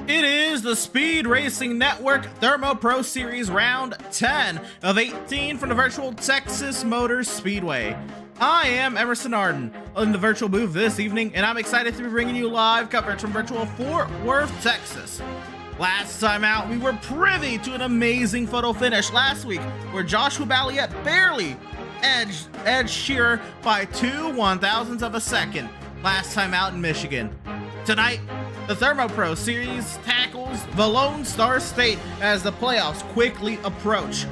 It is the Speed Racing Network ThermoPro Series Round 10 of 18 from the virtual Texas Motor Speedway. I am Emerson Arden in the virtual booth this evening, and I'm excited to be bringing you live coverage from virtual Fort Worth, Texas. Last time out, we were privy to an amazing photo finish last week where Joshua Balliet barely edged Shearer by 2/1000ths of a second last time out in Michigan. Tonight, the ThermoPro Series tackles the Lone Star State as the playoffs quickly approach.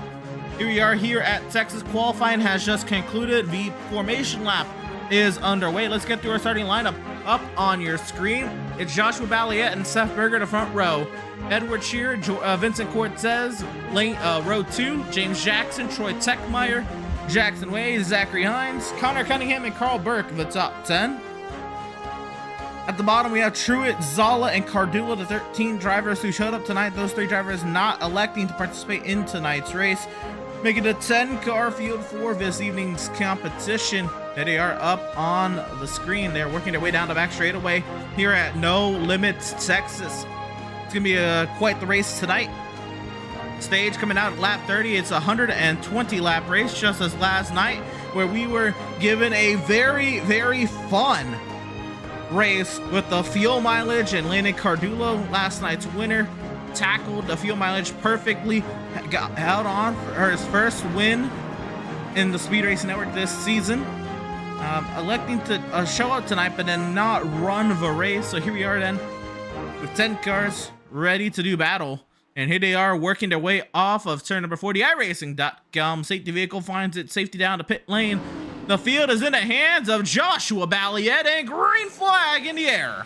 Here we are here at Texas. Qualifying has just concluded. The formation lap is underway. Let's get through our starting lineup. Up on your screen, it's Joshua Balliet and Seth Berger in the front row. Edward Shearer, Vincent Cortez, row 2, James Jackson, Troy Techmeyer, Jackson Way, Zachary Hines, Connor Cunningham, and Carl Burke, the top 10. At the bottom, we have Truitt, Zala, and Cardula, the 13 drivers who showed up tonight. Those 3 drivers not electing to participate in tonight's race, making a 10-car field for this evening's competition. There they are up on the screen. They're working their way down the back straightaway here at No Limits, Texas. It's gonna be quite the race tonight. Stage coming out at lap 30. It's a 120 lap race, just as last night, where we were given a very, very fun race with the fuel mileage, and Landon Cardulo, last night's winner, tackled the fuel mileage perfectly, got out on for his first win in the Speed Racing Network this season. Electing to show up tonight, but then not run the race. So here we are then with 10 cars ready to do battle. And here they are working their way off of turn number 40. iRacing.com. Safety vehicle finds its safety down to pit lane. The field is in the hands of Joshua Balliet, and green flag in the air.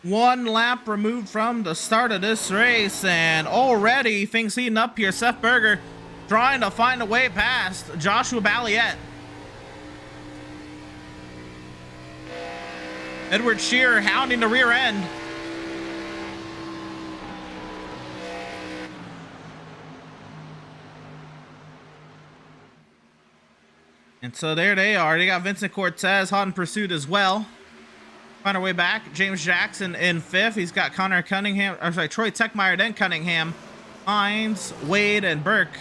One lap removed from the start of this race, and already things heating up here. Seth Berger trying to find a way past Joshua Balliet. Edward Shearer hounding the rear end. And so there they are. They got Vincent Cortez hot in pursuit as well. Find our way back. James Jackson in 5th. He's got Connor Cunningham, or sorry, Troy Techmeyer, then Cunningham, Hines, Wade, and Burke.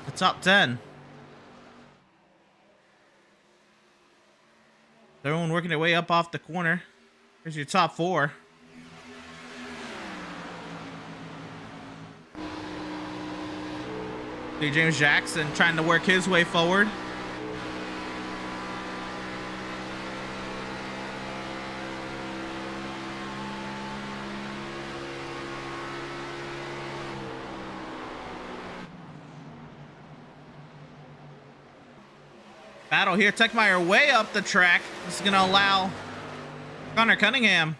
The top 10. Everyone working their way up off the corner. Here's your top 4. See James Jackson trying to work his way forward. Battle here. Techmeyer way up the track. This is going to allow Connor Cunningham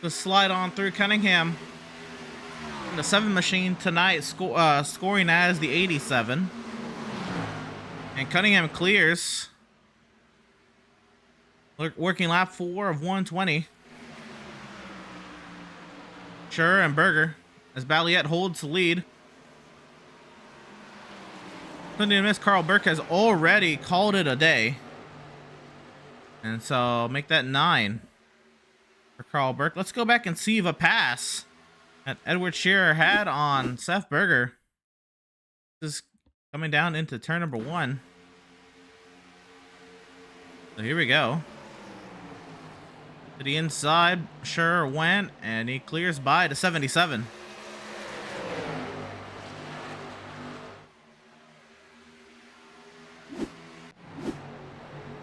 to slide on through. Cunningham in the 7 machine tonight, scoring as the 87. And Cunningham clears. Working lap 4 of 120. Sure and as Balliet holds the lead. Miss Carl Burke has already called it a day, and so make that 9 for Carl Burke. Let's go back and see the pass that Edward Shearer had on Seth Berger. This is coming down into turn number 1. So here we go. To the inside, Shearer went, and he clears by to 77.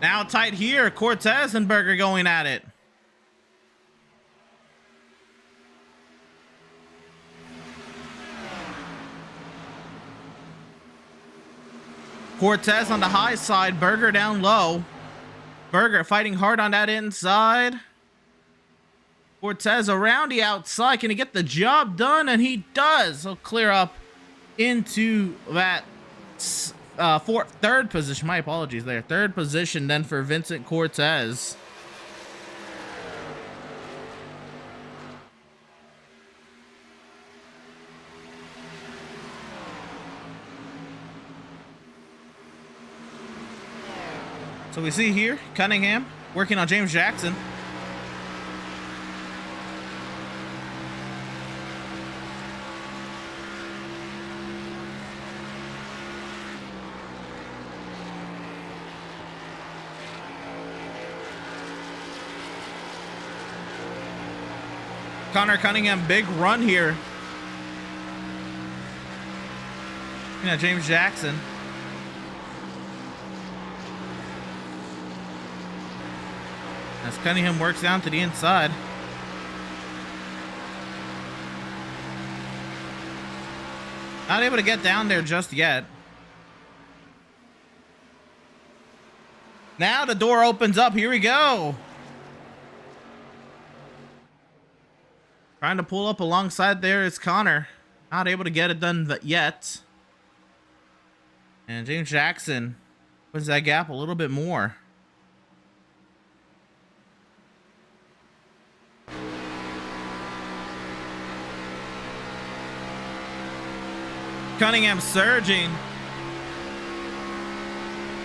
Now tight here, Cortez and Berger going at it. Cortez on the high side, Berger down low. Berger fighting hard on that inside. Cortez around the outside. Can he get the job done? And he does. He'll clear up into that third position. My apologies there. Third position then for Vincent Cortez. So we see here Cunningham working on James Jackson. Connor Cunningham, big run here. James Jackson. As Cunningham works down to the inside. Not able to get down there just yet. Now the door opens up. Here we go. Trying to pull up alongside there is Connor. Not able to get it done yet. And James Jackson puts that gap a little bit more. Cunningham surging.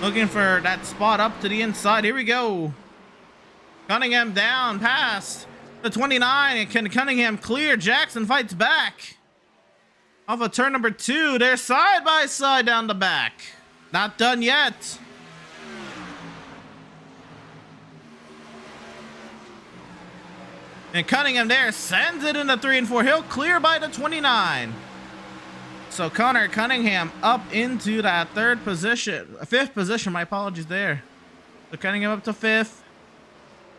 Looking for that spot up to the inside. Here we go. Cunningham down past the 29. And can Cunningham clear? Jackson fights back. Off of turn number 2. They're side by side down the back. Not done yet. And Cunningham there sends it into 3 and 4. He'll clear by the 29. So Connor Cunningham up into that 5th position. My apologies there. So Cunningham up to 5th.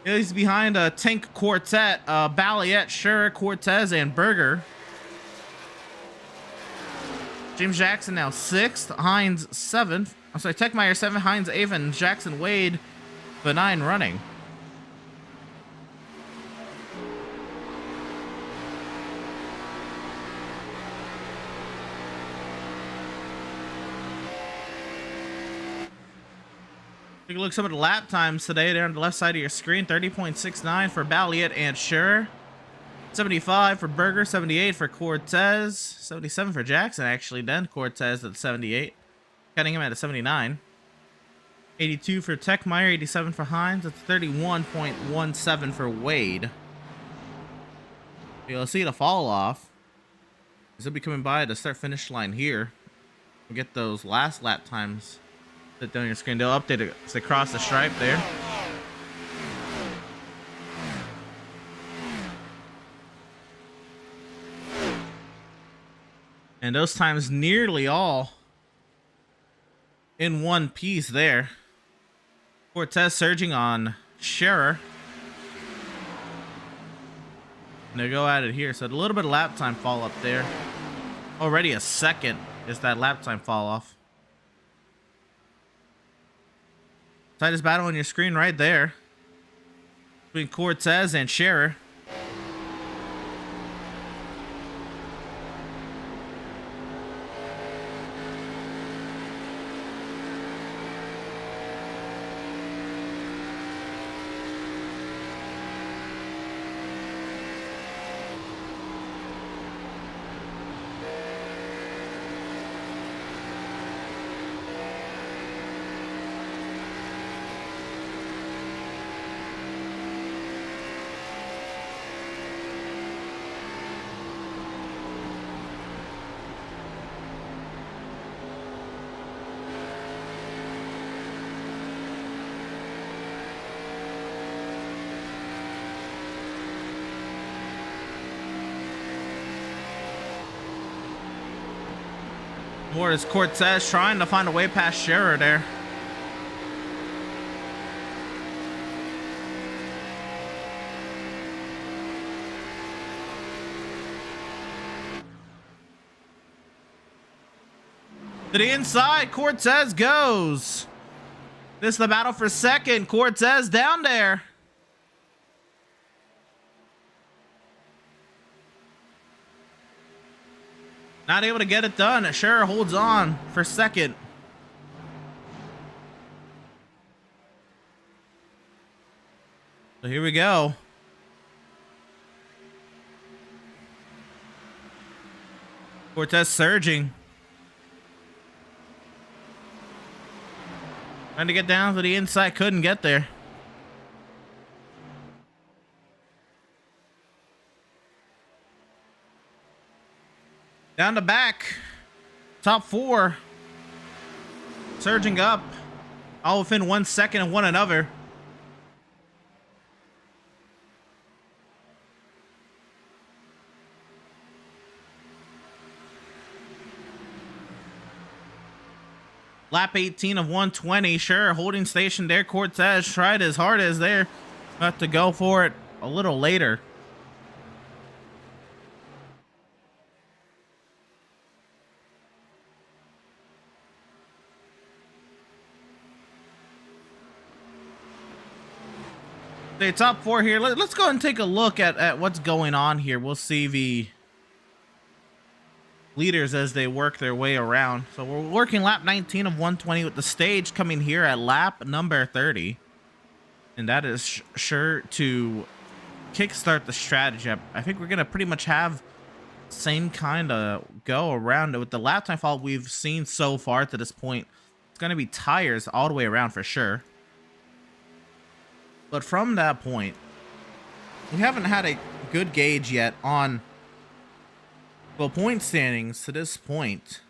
He's behind a tank quartet, Balliet, Scherer, Cortez, and Berger. James Jackson now 6th, Hines 7th. I'm sorry, Techmeyer 7th, Hines 8th, and Jackson Wade the 9 running. Take a look at some of the lap times today. They're on the left side of your screen. 30.69 for Balliet and Scherer. 75 for Berger. 78 for Cortez. 77 for Jackson, actually. Then Cortez at 78. Cutting him at a 79. 82 for Techmeyer. 87 for Hines. That's 31.17 for Wade. You'll see the fall off. He'll be coming by the start-finish line here. We'll get those last lap times. Down on your screen. They'll update it as they cross the stripe there. And those times nearly all in one piece there. Cortez surging on Scherer. And they go at it here. So a little bit of lap time fall up there. Already a second is that lap time fall off. Tightest battle on your screen right there between Cortez and Scherer. More is Cortez trying to find a way past Scherer there. To the inside, Cortez goes. This is the battle for second. Cortez down there. Not able to get it done. Scherer holds on for second. So here we go. Cortez surging. Trying to get down to the inside. Couldn't get there. Down the back, top 4, surging up, all within 1 second of one another. Lap 18 of 120, sure, holding station there. Cortez tried as hard as there, but to go for it a little later. The top four here. Let's go and take a look at what's going on here. We'll see the leaders as they work their way around. So we're working lap 19 of 120 with the stage coming here at lap number 30. And that is sure to kickstart the strategy. I think we're going to pretty much have same kind of go around with the lap time fall we've seen so far to this point. It's going to be tires all the way around for sure. But from that point, we haven't had a good gauge yet on, well, point standings to this point.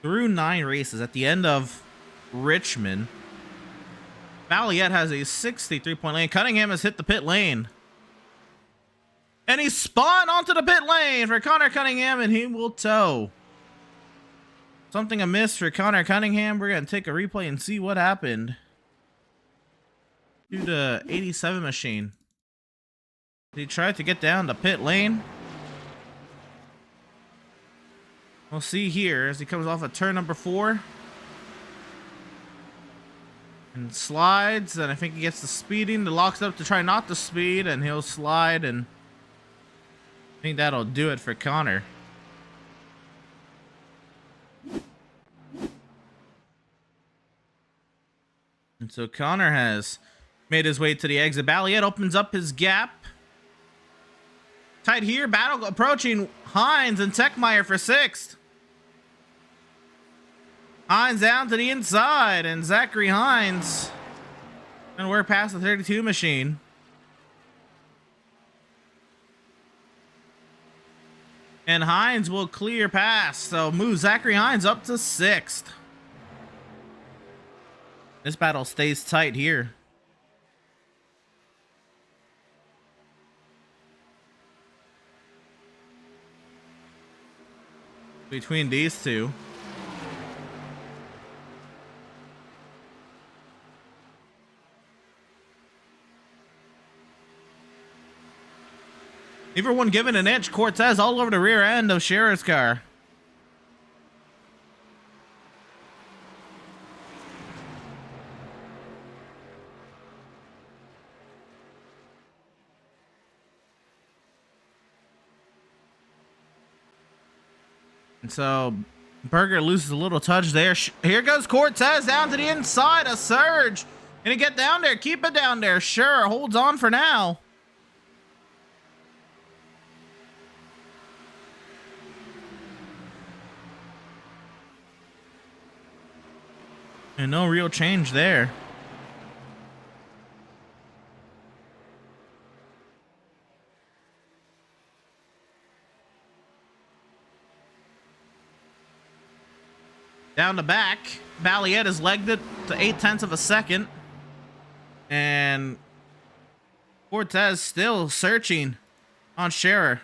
Through 9 races at the end of Richmond, Valiette has a 63-point lane. Cunningham has hit the pit lane. And he spun onto the pit lane for Connor Cunningham, and he will tow. Something amiss for Connor Cunningham. We're going to take a replay and see what happened to the 87 machine. He tried to get down the pit lane. We'll see here as he comes off of turn number 4. And slides, and I think he gets the speeding. The locks up to try not to speed, and he'll slide, and I think that'll do it for Connor. And so Connor has made his way to the exit. Balliet opens up his gap. Tight here, battle approaching Hines and Techmeyer for 6th. Hines down to the inside, and Zachary Hines gonna work past the 32 machine. And Hines will clear past, so move Zachary Hines up to 6th. This battle stays tight here. Between these two. Everyone given an inch. Cortez all over the rear end of Scherer's car. And so Berger loses a little touch there. Here goes Cortez down to the inside. A surge. Can he get down there? Keep it down there. Sure, holds on for now. And no real change there. Down the back, Balliet has legged it to 0.8 of a second. And Cortez still searching on Scherer.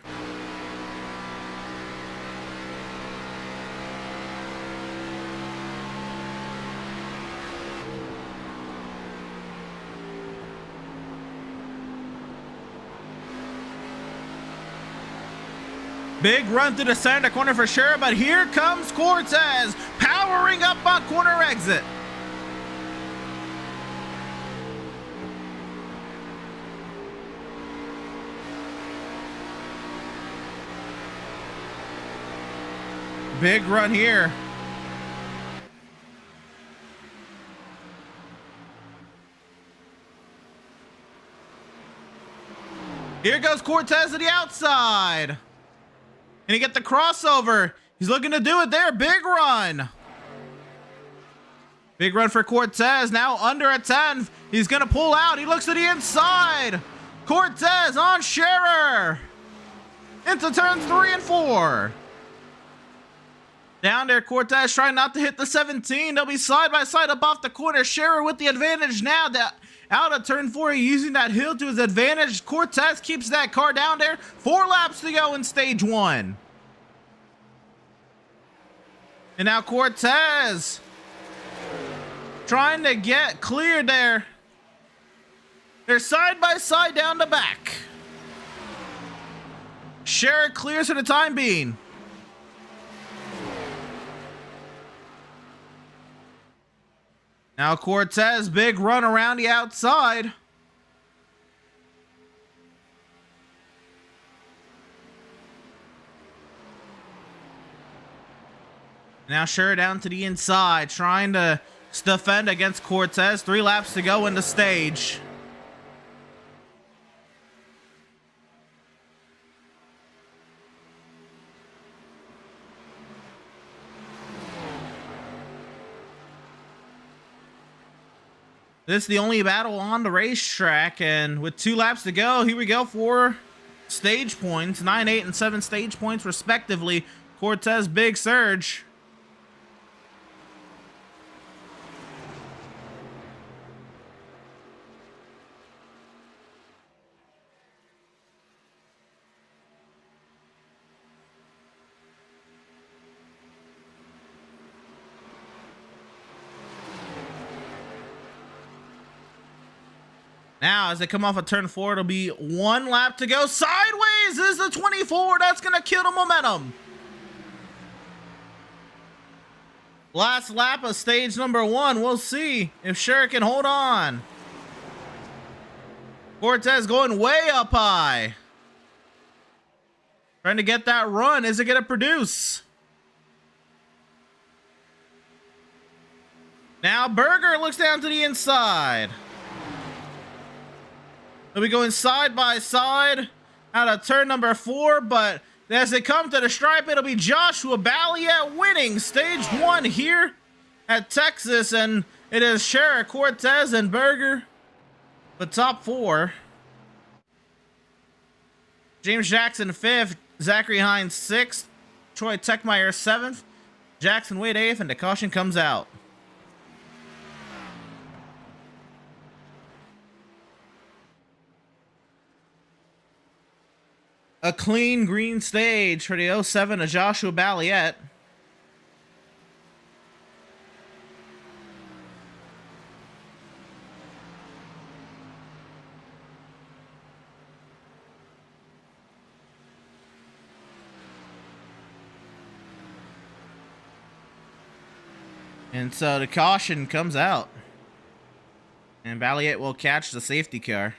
Big run through the center corner for sure, but here comes Cortez powering up on corner exit. Big run here. Here goes Cortez to the outside. And he get the crossover. He's looking to do it there. Big run. Big run for Cortez. Now under a 10. He's going to pull out. He looks to the inside. Cortez on Scherer. Into turns 3 and 4. Down there, Cortez trying not to hit the 17. They'll be side by side up off the corner. Scherer with the advantage now. Out of turn 4, using that hill to his advantage. Cortez keeps that car down there. 4 laps to go in stage 1. And now Cortez trying to get cleared there. They're side by side down the back. Scherer clears for the time being. Now Cortez, big run around the outside. Now Sure down to the inside, trying to defend against Cortez. 3 laps to go in the stage. This is the only battle on the racetrack, and with 2 laps to go, here we go for stage points. 9, 8, and 7 stage points respectively. Cortez, big surge. Now, as they come off of turn 4, it'll be 1 lap to go. Sideways is the 24. That's going to kill the momentum. Last lap of stage number 1. We'll see if Sure can hold on. Cortez going way up high. Trying to get that run. Is it going to produce? Now, Berger looks down to the inside. They'll be going side by side out of turn number 4, but as they come to the stripe, it'll be Joshua Balliet winning stage 1 here at Texas, and it is Sure, Cortez, and Berger, the top 4. James Jackson 5th, Zachary Hines 6th, Troy Techmeyer 7th, Jackson Wade 8th, and the caution comes out. A clean green stage for the 07 of Joshua Balliet. And so the caution comes out. And Balliet will catch the safety car.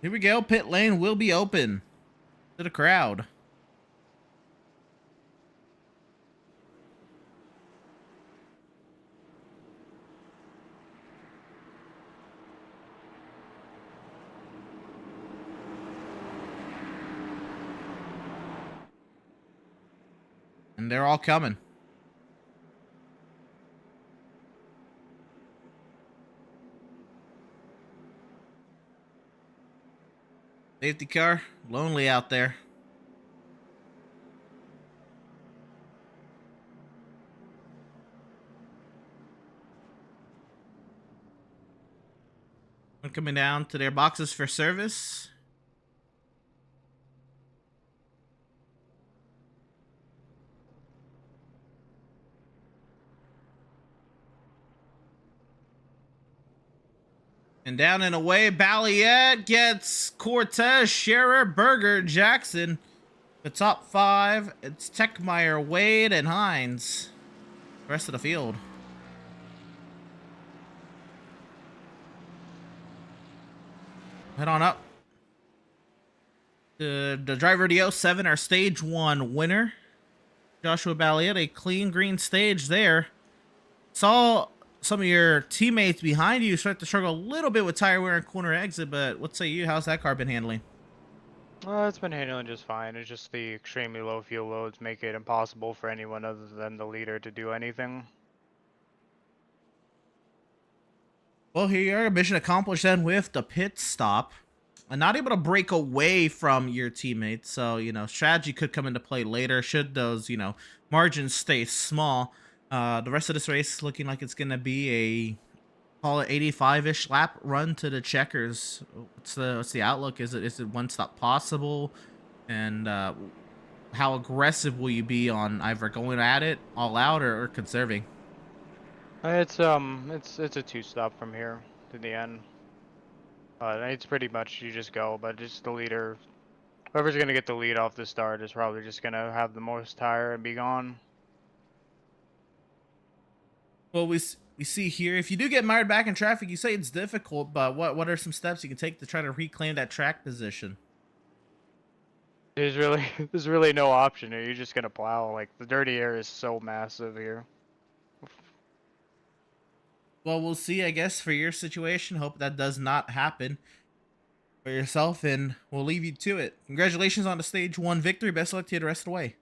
Here we go. Pit lane will be open to the crowd. And they're all coming. Safety car, lonely out there. We're coming down to their boxes for service. And down and away, Balliet gets Cortez, Scherer, Berger, Jackson. The top 5, it's Techmeyer, Wade, and Hines. The rest of the field. Head on up. The driver of the 07, our stage 1 winner. Joshua Balliet, a clean green stage there. Saw some of your teammates behind you start to struggle a little bit with tire wear and corner exit, but what say you? How's that car been handling? It's been handling just fine. It's just the extremely low fuel loads make it impossible for anyone other than the leader to do anything. Well, here you are, mission accomplished then with the pit stop. And not able to break away from your teammates, so, you know, strategy could come into play later should those, you know, margins stay small. The rest of this race looking like it's going to be a, call it 85-ish lap run to the checkers. What's the outlook? Is it one stop possible? And how aggressive will you be on either going at it all out or conserving? It's a 2-stop from here to the end. It's pretty much you just go, but just the leader, whoever's gonna get the lead off the start is probably just gonna have the most tire and be gone. Well, we see here, if you do get mired back in traffic, you say it's difficult, but what are some steps you can take to try to reclaim that track position? There's really there's really no option here. You're just gonna plow. Like the dirty air is so massive here. Well, we'll see, I guess, for your situation. Hope that does not happen for yourself, and we'll leave you to it. Congratulations on the stage 1 victory. Best of luck to you the rest of the way.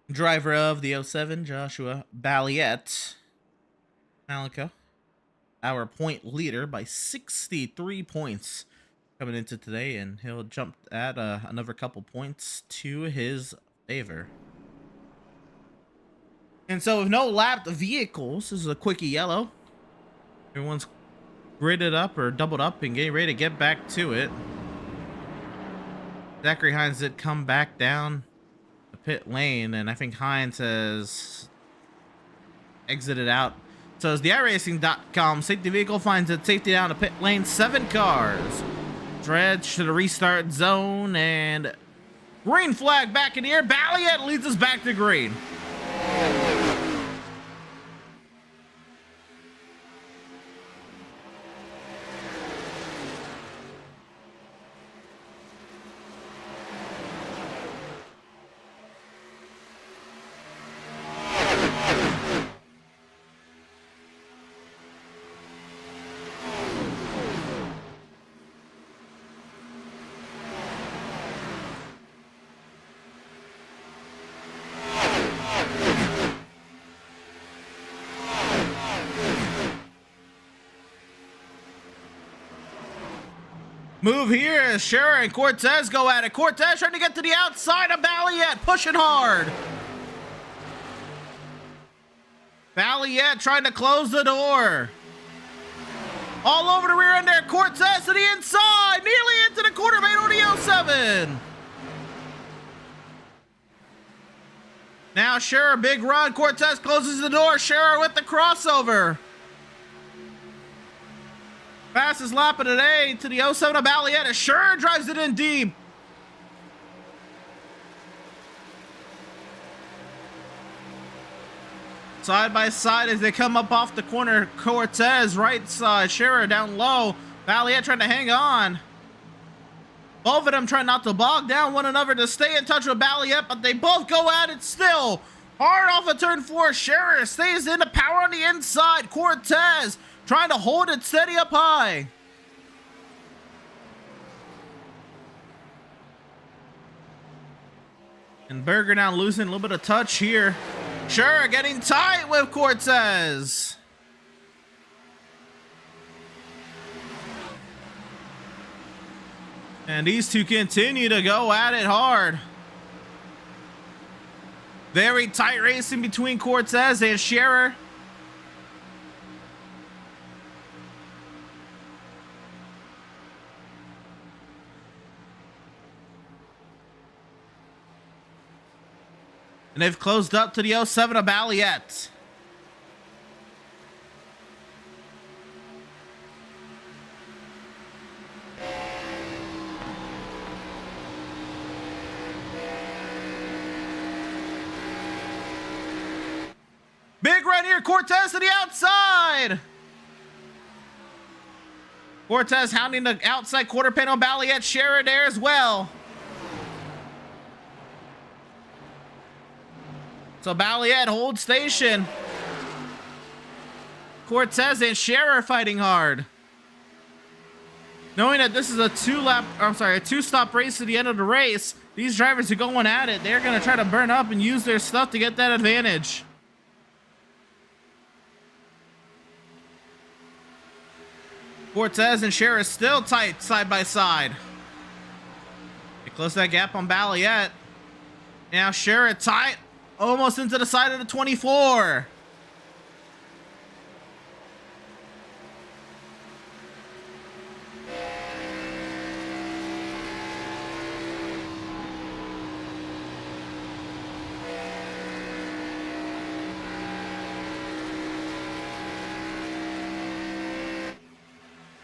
Driver of the 07, Joshua Balliet Malico, our point leader by 63 points coming into today, and he'll jump at another couple points to his favor. And so with no lapped vehicles, this is a quickie yellow. Everyone's gridded up or doubled up and getting ready to get back to it. Zachary Hines did come back down the pit lane, and I think Hines has exited out. So as the iRacing.com safety vehicle finds its safety down the pit lane, 7 cars. Dredge to the restart zone, and green flag back in the air. Balliet leads us back to green. Move here as Scherer and Cortez go at it. Cortez trying to get to the outside of Balliet, pushing hard. Balliet trying to close the door. All over the rear end there. Cortez to the inside, nearly into the quarter main on the 07. Now Scherer, big run. Cortez closes the door. Scherer with the crossover. Fastest lap of the day to the 07 of Balliet. Sure drives it in deep. Side by side as they come up off the corner. Cortez right side. Scherer down low. Balliet trying to hang on. Both of them trying not to bog down one another to stay in touch with Balliet, but they both go at it still. Hard off of turn 4. Scherer stays in the power on the inside. Cortez trying to hold it steady up high. And Berger now losing a little bit of touch here. Sure, getting tight with Cortez. And these two continue to go at it hard. Very tight racing between Cortez and Scherer. And they've closed up to the 07 of Balliet. Big run here, Cortez to the outside. Cortez hounding the outside quarter panel. Balliet, Scherer there as well. So Balliet holds station. Cortez and Scherer fighting hard. Knowing that this is a two-stop race to the end of the race, these drivers are going at it. They're going to try to burn up and use their stuff to get that advantage. Cortez and Scherer still tight side by side. They close that gap on Balliet. Now Scherer tight. Almost into the side of the 24.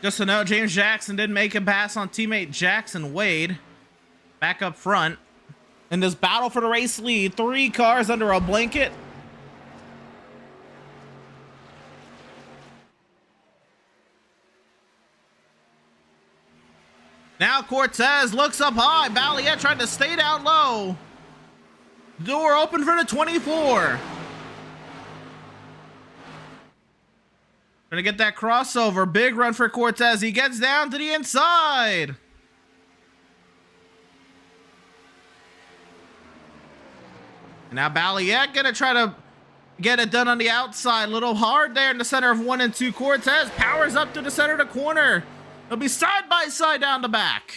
Just a note, James Jackson did make a pass on teammate Jackson Wade. Back up front. In this battle for the race lead, 3 cars under a blanket. Now Cortez looks up high. Balliet tried to stay down low. Door open for the 24. Gonna get that crossover. Big run for Cortez. He gets down to the inside. And now Balliet gonna try to get it done on the outside. Little hard there in the center of 1 and 2. Cortez powers up to the center of the corner. They'll be side by side down the back.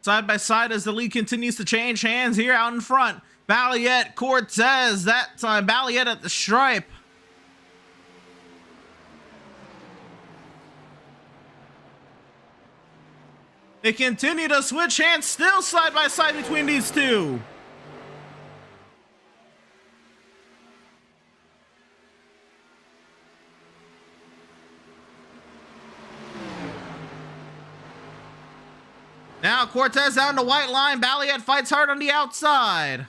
Side by side as the lead continues to change hands here out in front. Balliet, Cortez, that time Balliet at the stripe. They continue to switch hands, still side by side between these two. Now Cortez down the white line. Balliet fights hard on the outside.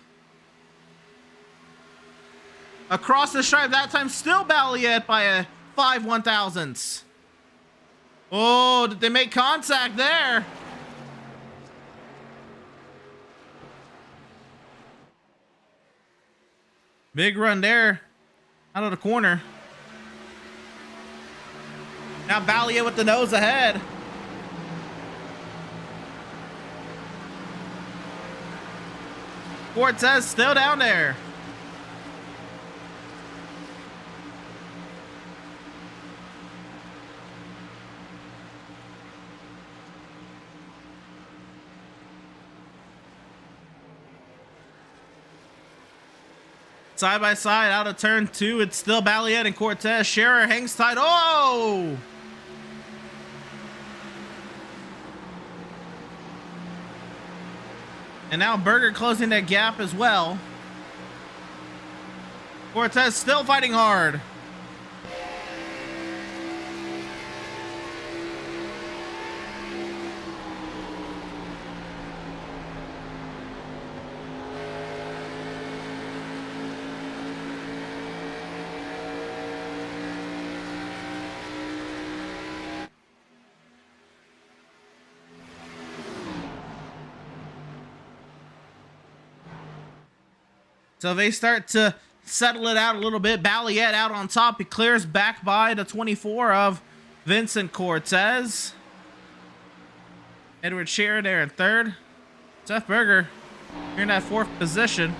Across the stripe, that time still Balliet by a 5/1000ths. Oh, did they make contact there? Big run there out of the corner. Now Balliet with the nose ahead. Cortez still down there. Side by side out of turn 2. It's still Balliet and Cortez. Scherer hangs tight. Oh! And now Berger closing that gap as well. Cortez still fighting hard. So they start to settle it out a little bit. Balliet out on top. He clears back by the 24 of Vincent Cortez. Edward Scherer there in third. Seth Berger here in that 4th position.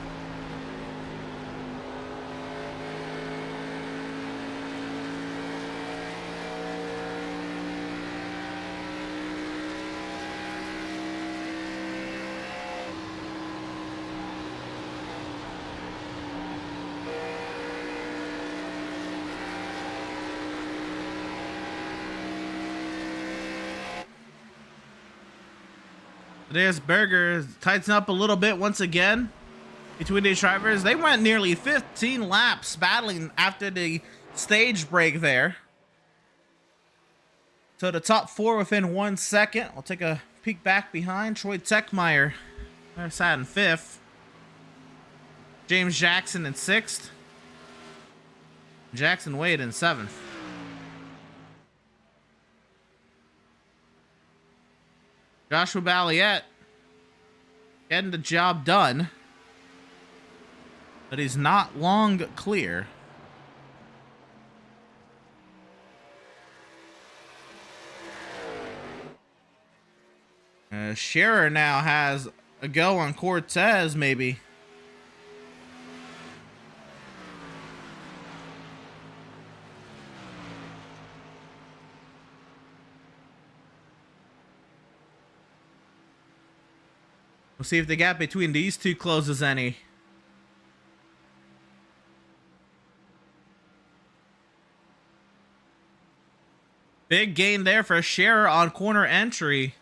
There's Berger, tightens up a little bit once again between these drivers. They went nearly 15 laps battling after the stage break there. So the top 4 within 1 second. I'll take a peek back behind. Troy Techmeyer, they're sat in 5th. James Jackson in 6th. Jackson Wade in 7th. Joshua Balliet getting the job done, but he's not long clear. Scherer now has a go on Cortez, maybe. We'll see if the gap between these two closes any. Big gain there for Scherer on corner entry.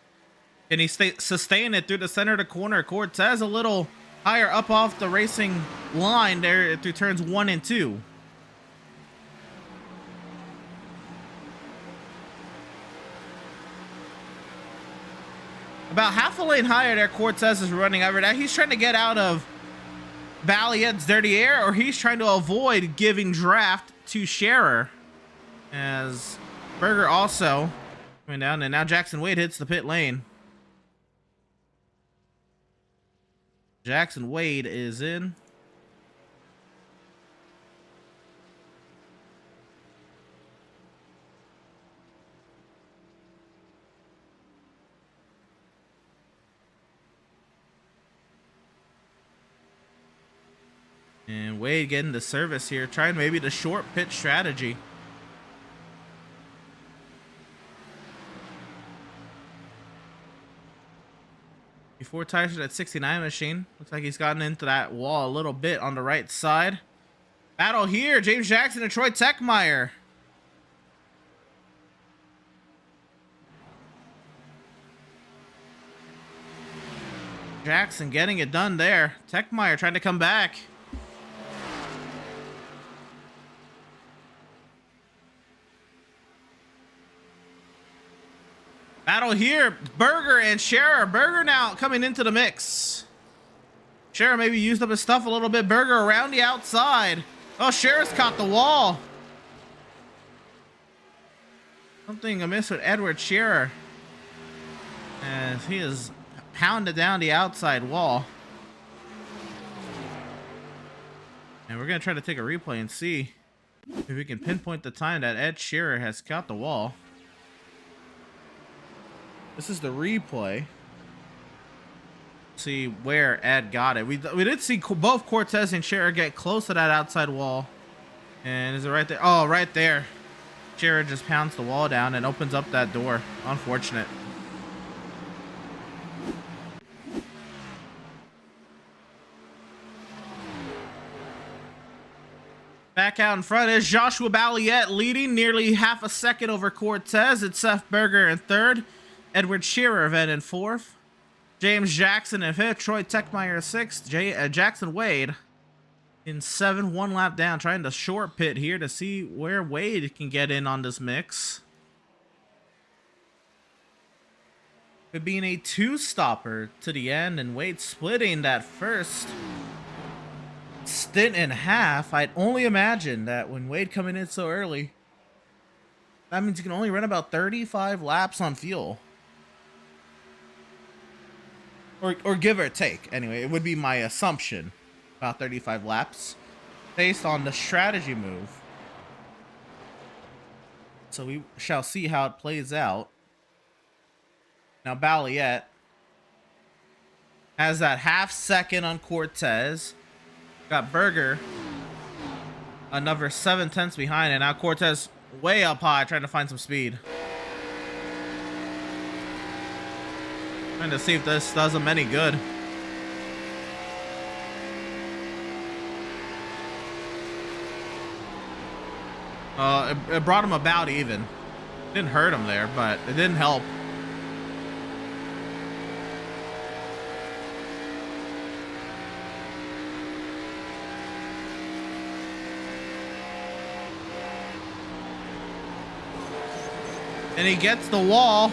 Can he sustain it through the center of the corner? Cortez a little higher up off the racing line there through turns 1 and 2. About half a lane higher there, Cortez is running over that. He's trying to get out of Balliet's dirty air, or he's trying to avoid giving draft to Scherer. As Berger also coming down, and now Jackson Wade hits the pit lane. Jackson Wade is in. And Wade getting the service here, trying maybe the short pit strategy. Before tires for that 69 machine. Looks like he's gotten into that wall a little bit on the right side. Battle here, James Jackson and Troy Techmeyer. Jackson getting it done there. Techmeyer trying to come back. Battle here, Berger and Scherer. Berger now coming into the mix. Scherer maybe used up his stuff a little bit. Berger around the outside. Oh, Scherer's caught the wall. Something amiss with Edward Scherer, as he is pounded down the outside wall. And we're going to try to take a replay and see if we can pinpoint the time that Ed Scherer has caught the wall. This is the replay. See where Ed got it. We did see both Cortez and Scherer get close to that outside wall. And is it right there? Oh, right there. Scherer just pounds the wall down and opens up that door. Unfortunate. Back out in front is Joshua Balliet, leading nearly half a second over Cortez. It's Seth Berger in third. Edward Scherer then in fourth. James Jackson in fifth. Troy Techmeyer sixth. Jackson Wade in seventh. One lap down, trying to short pit here to see where Wade can get in on this mix. It being a two-stopper to the end, and Wade splitting that first stint in half. I'd only imagine that when Wade coming in so early, that means you can only run about 35 laps on fuel. Or give or take. Anyway, it would be my assumption. About 35 laps. Based on the strategy move. So we shall see how it plays out. Now Balliet has that half second on Cortez. Got Berger another 7/10 behind, and now Cortez way up high trying to find some speed. Trying to see if this does him any good. It brought him about even. Didn't hurt him there, but it didn't help. And he gets the wall.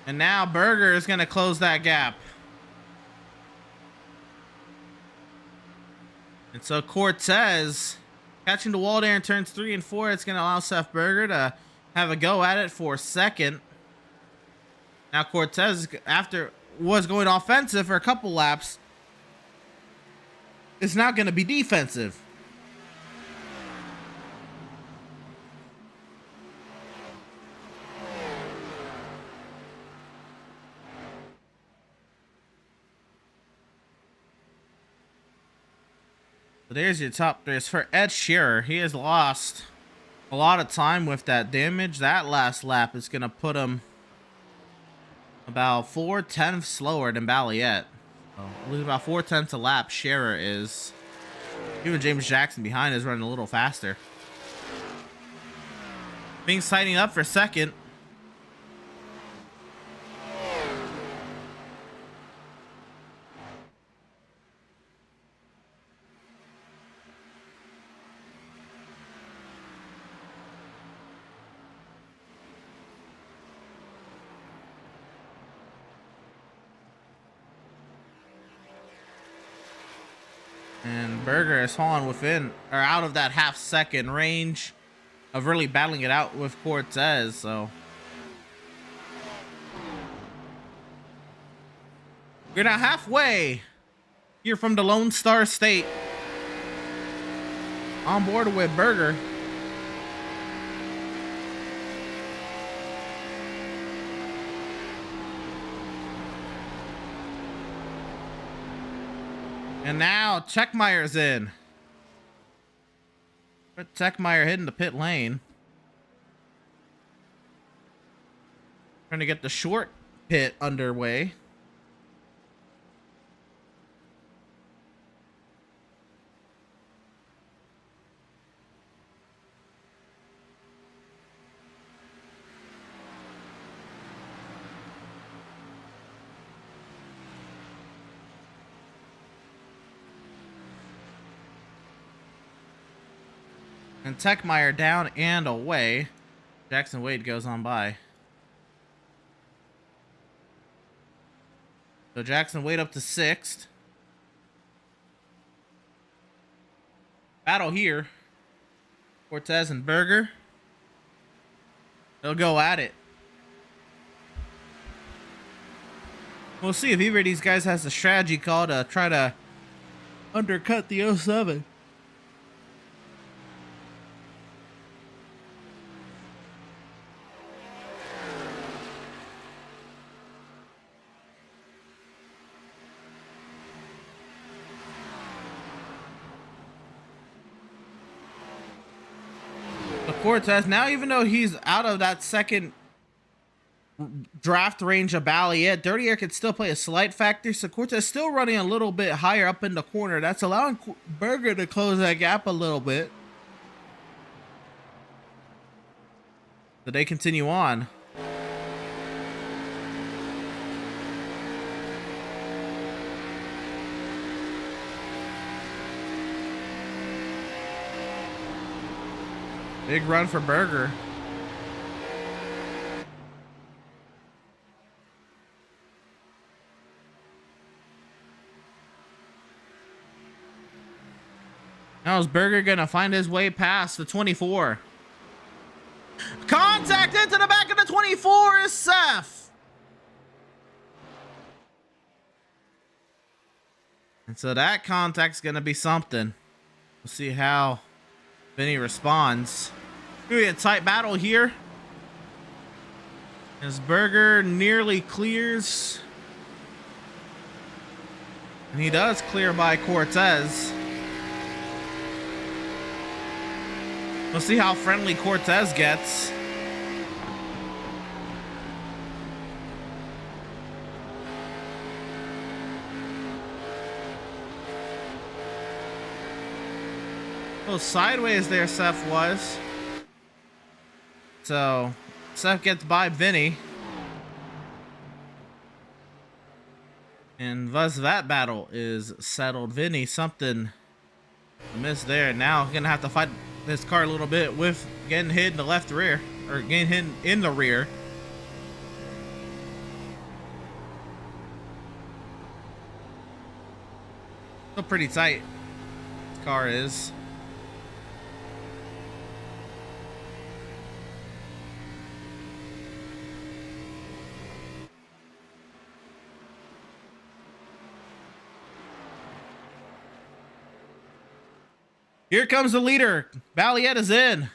And now Berger is going to close that gap. And so Cortez catching the wall there in turns 3 and 4. It's going to allow Seth Berger to have a go at it for second. Now Cortez, after was going offensive for a couple laps, is now going to be defensive. So there's your top three. As for Ed Scherer, he has lost a lot of time with that damage. That last lap is going to put him about 4/10 slower than Balliet. So, losing about 4/10 a lap, Scherer is. Even James Jackson behind is running a little faster. Things tightening up for second. And Berger has fallen within or out of that half-second range of really battling it out with Cortez. So we're now halfway here from the Lone Star State. On board with Berger. And now Checkmeyer's in. Checkmeyer hitting the pit lane. Trying to get the short pit underway. And Techmeyer down and away. Jackson Wade goes on by. So Jackson Wade up to 6th. Battle here. Cortez and Berger. They'll go at it. We'll see if either of these guys has a strategy call to try to undercut the 07. Cortez, now even though he's out of that second draft range of Balliet, Dirty Air could still play a slight factor, so Cortez still running a little bit higher up in the corner. That's allowing Berger to close that gap a little bit. So they continue on. Big run for Berger. Now is Berger gonna find his way past the 24? Contact into the back of the 24 is Seth. And so that contact's gonna be something. We'll see how Vinny responds. Gonna be a tight battle here. As Berger nearly clears. And he does clear by Cortez. We'll see how friendly Cortez gets. A little sideways there, Seth was. So, Seth gets by Vinny. And thus that battle is settled. Vinny, something missed there. Now gonna have to fight this car a little bit with getting hit in the left rear. Or getting hit in the rear. Still pretty tight. This car is. Here comes the leader. Balliet is in.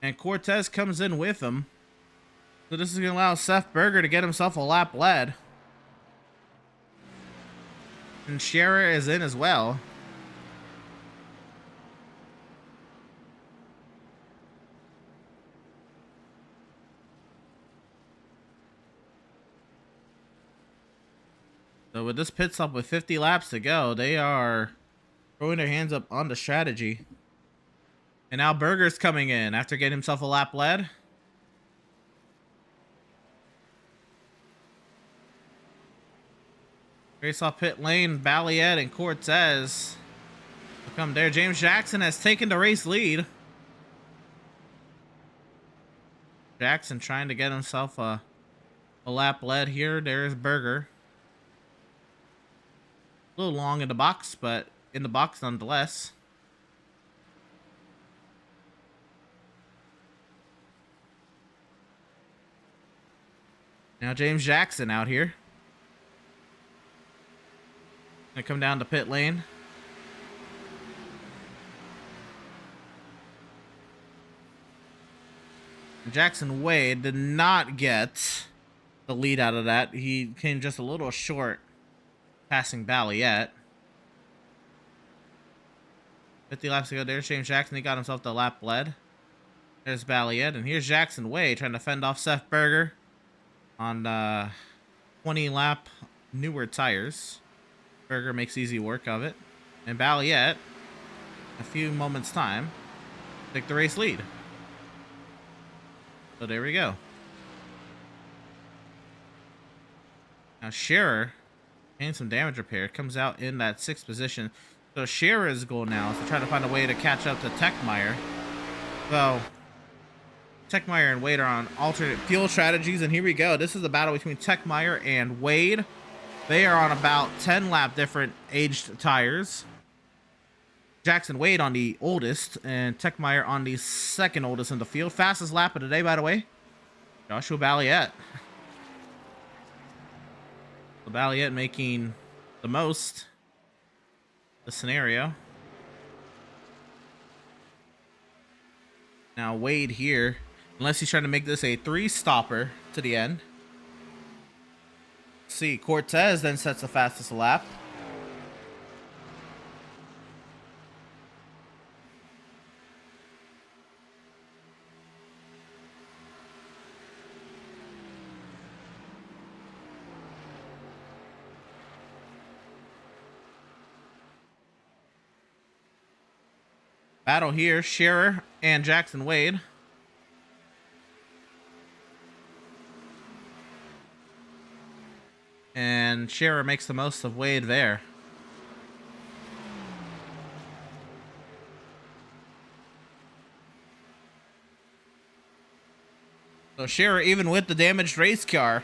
And Cortez comes in with him. So this is going to allow Seth Berger to get himself a lap led. And Scherer is in as well. So with this pit stop with 50 laps to go, they are throwing their hands up on the strategy. And now Berger's coming in after getting himself a lap led. Race off pit lane, Balliet and Cortez will come there. James Jackson has taken the race lead. Jackson trying to get himself a lap led here. There's Berger. A little long in the box, but in the box nonetheless. Now James Jackson out here. Gonna come down to pit lane. Jackson Wade did not get the lead out of that. He came just a little short passing Balliet. 50 laps to go. There's James Jackson. He got himself the lap lead. There's Balliet. And here's Jackson Wade trying to fend off Seth Berger on 20 lap newer tires. Berger makes easy work of it. And Balliet, a few moments time, take the race lead. So there we go. Now Scherer, getting some damage repair, comes out in that 6th position. So Scherer's goal now is to try to find a way to catch up to Techmeyer. So Techmeyer and Wade are on alternate fuel strategies, and here we go. This is the battle between Techmeyer and Wade. They are on about 10 lap different aged tires. Jackson Wade on the oldest, and Techmeyer on the 2nd oldest in the field. Fastest lap of the day, by the way, Joshua Balliet. So Balliet making the most of the scenario. Now Wade here, unless he's trying to make this a 3-stopper to the end. See, Cortez then sets the fastest lap. Battle here, Scherer and Jackson Wade. And Scherer makes the most of Wade there. So Scherer, even with the damaged race car,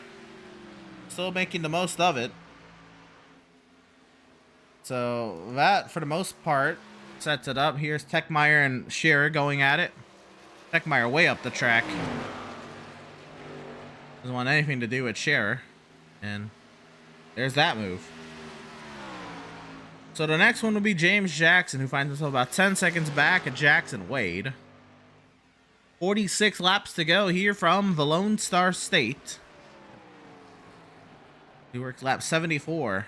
still making the most of it. So that, for the most part, sets it up. Here's Techmeyer and Scherer going at it. Techmeyer way up the track. Doesn't want anything to do with Scherer. And there's that move. So the next one will be James Jackson, who finds himself about 10 seconds back at Jackson Wade. 46 laps to go here from the Lone Star State. He works lap 74.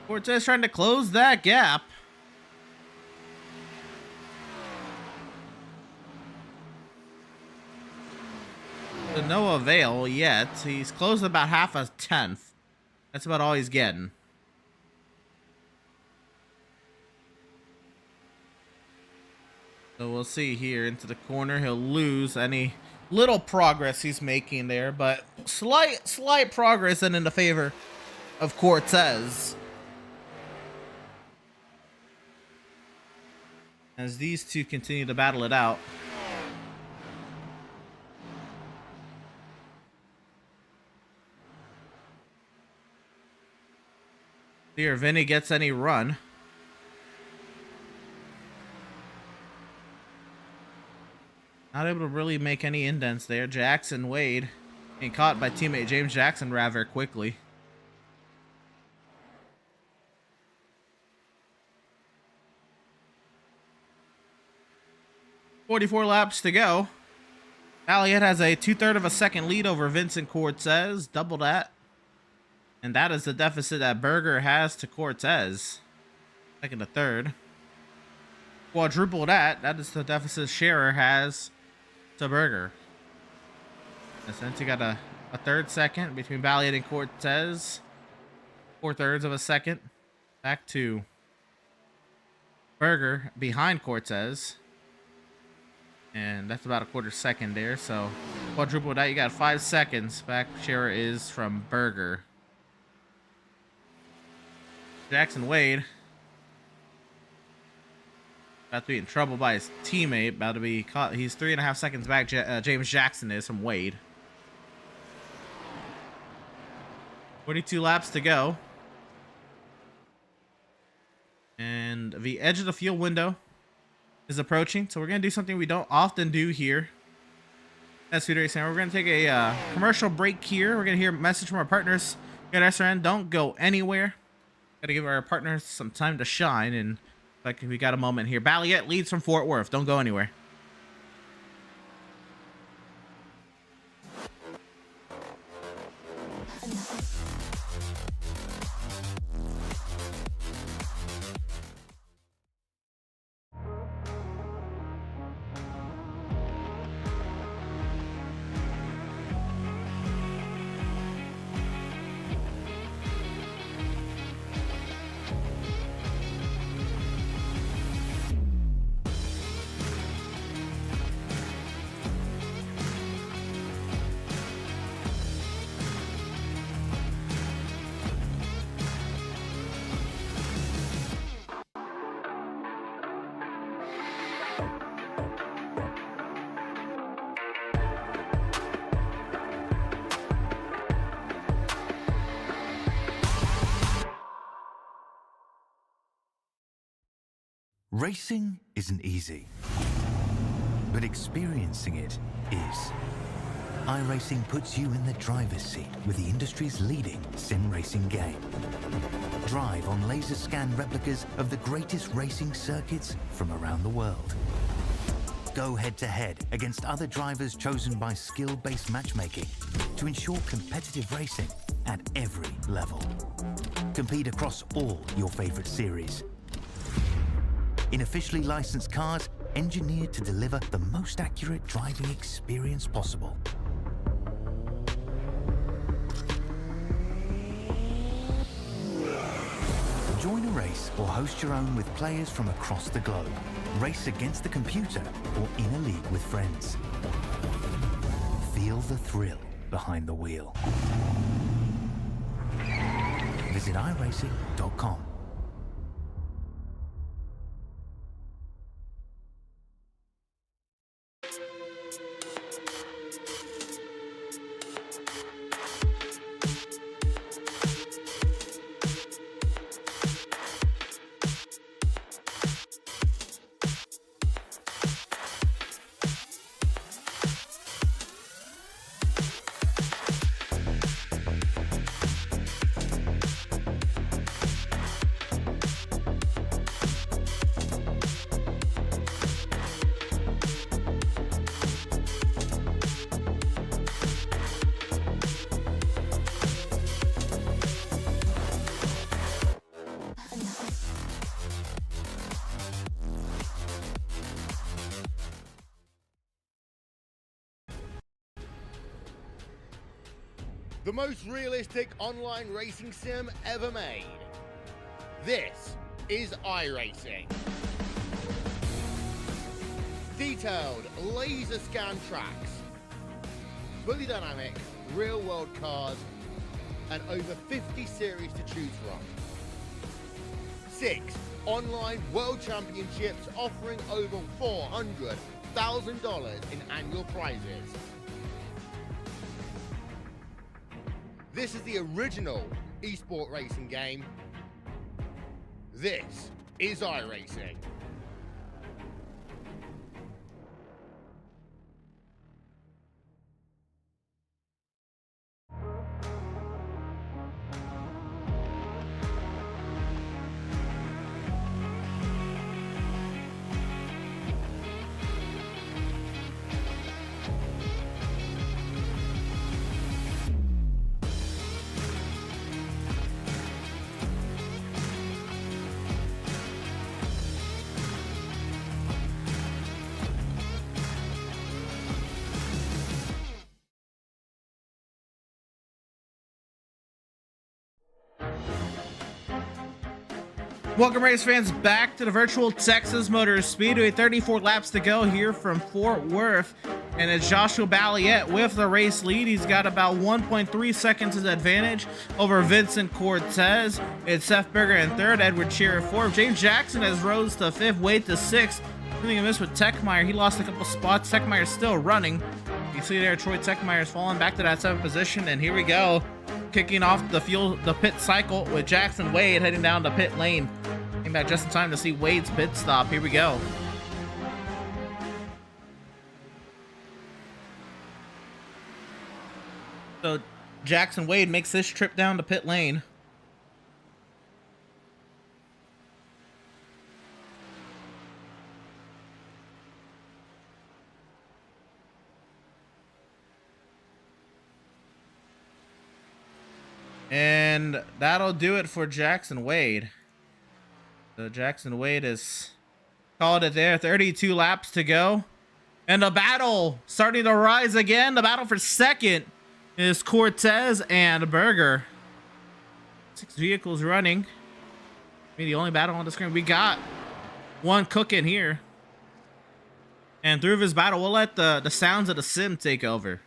Cortez trying to close that gap. To no avail yet. He's closed about half a tenth. That's about all he's getting. So we'll see here into the corner. He'll lose any little progress he's making there, but slight progress and in the favor of Cortez. As these two continue to battle it out. Here, Vinny gets any run. Not able to really make any indents there. Jackson Wade being caught by teammate James Jackson rather quickly. .44 laps to go. Balliet has a 2/3 of a second lead over Vincent Cortez. Double that. And that is the deficit that Berger has to Cortez. Second to third. Quadruple that. That is the deficit Scherer has to Berger. And since you got a 1/3 second between Balliet and Cortez. 4/3 of a second. Back to Berger behind Cortez. And that's about a 1/4 second there. So quadruple that. You got 5 seconds. Back Scherer is from Berger. Jackson Wade about to be in trouble by his teammate. About to be caught. He's 3.5 seconds back. James Jackson is from Wade. 42 laps to go. And the edge of the fuel window is approaching. So we're going to do something we don't often do here at Speed Racing. We're going to take a commercial break here. We're going to hear a message from our partners at SRN. Don't go anywhere. Got to give our partners some time to shine. And like we got a moment here. Balliet leads from Fort Worth. Don't go anywhere. Racing isn't easy, but experiencing it is. iRacing puts you in the driver's seat with the industry's leading sim racing game. Drive on laser scan replicas of the greatest racing circuits from around the world. Go head-to-head against other drivers chosen by skill-based matchmaking to ensure competitive racing at every level. Compete across all your favorite series in officially licensed cars engineered to deliver the most accurate driving experience possible. Join a race or host your own with players from across the globe. Race against the computer or in a league with friends. Feel the thrill behind the wheel. Visit iRacing.com. The most realistic online racing sim ever made. This is iRacing. Detailed laser scan tracks, fully dynamic real world cars, and over 50 series to choose from. 6 online world championships offering over $400,000 in annual prizes. This is the original eSport racing game. This is iRacing. Welcome, race fans, back to the virtual Texas Motor Speedway. 34 laps to go here from Fort Worth, and it's Joshua Balliet with the race lead. He's got about 1.3 seconds advantage over Vincent Cortez. It's Seth Berger in third, Edward Cheer fourth. James Jackson has rose to fifth, Wade to sixth. Something I missed with Techmeyer. He lost a couple spots. Techmeyer's still running. You see there, Troy Techmeyer's falling back to that 7th position, and here we go. kicking off the pit cycle with Jackson Wade heading down to pit lane. Came back just in time to see Wade's pit stop. Here we go. So Jackson Wade makes this trip down to pit lane. And that'll do it for Jackson Wade. So Jackson Wade has called it there. 32 laps to go. And the battle starting to rise again. The battle for second is Cortez and Berger. 6 vehicles running. Maybe the only battle on the screen. We got one cooking here. And through this battle, we'll let the sounds of the sim take over.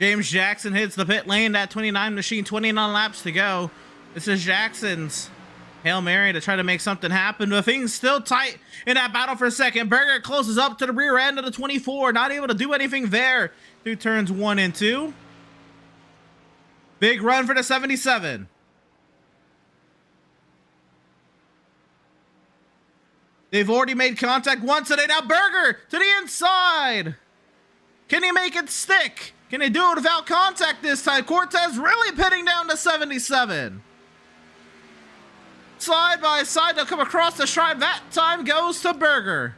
James Jackson hits the pit lane. That 29 machine, 29 laps to go. This is Jackson's Hail Mary to try to make something happen, but things still tight in that battle for second. Berger closes up to the rear end of the 24, not able to do anything there through turns 1 and 2. Big run for the 77. They've already made contact once today. Now Berger to the inside. Can he make it stick? Can he do it without contact this time? Cortez really pitting down to 77. Side by side, they'll come across the stripe. That time goes to Berger.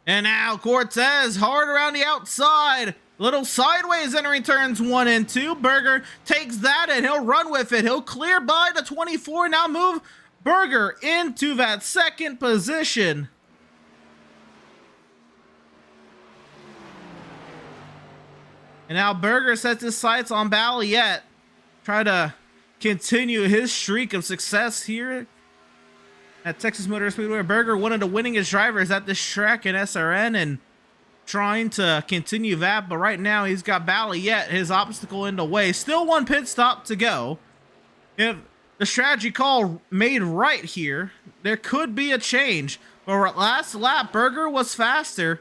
And now Cortez hard around the outside. Little sideways entering turns 1 and 2. Berger takes that and he'll run with it. He'll clear by the 24. Now move Berger into that second position. And now Berger sets his sights on Balliet. Try to continue his streak of success here at Texas Motor Speedway. Berger, one of the winningest drivers at this track in SRN, and trying to continue that. But right now he's got Balliet, his obstacle in the way. Still one pit stop to go. If the strategy call made right here, there could be a change. But last lap, Berger was faster.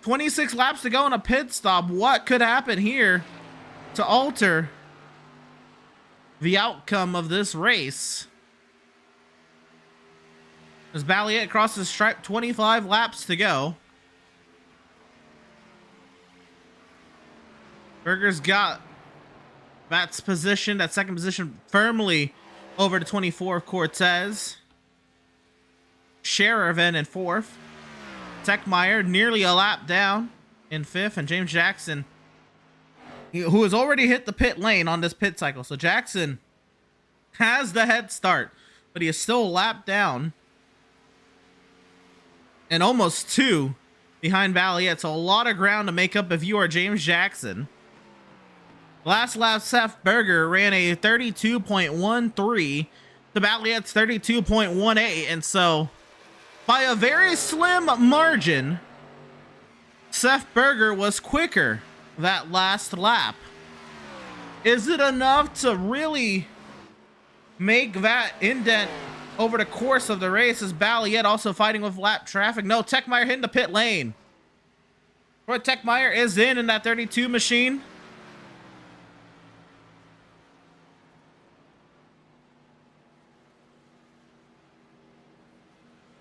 26 laps to go in a pit stop. What could happen here to alter the outcome of this race? As Balliet crosses the stripe, 25 laps to go. Berger's got that second position firmly over the 24 of Cortez. Sheridan in 4th. Techmeyer nearly a lap down in 5th, and James Jackson, who has already hit the pit lane on this pit cycle. So Jackson has the head start, but he is still a lap down and almost 2 behind Balliet. So a lot of ground to make up if you are James Jackson. Last lap, Seth Berger ran a 32.13 to Balliet's 32.18, and so by a very slim margin, Seth Berger was quicker that last lap. Is it enough to really make that indent over the course of the race? Is Balliet also fighting with lap traffic? No, Techmeyer hitting the pit lane Fort Techmeyer is in that 32 machine.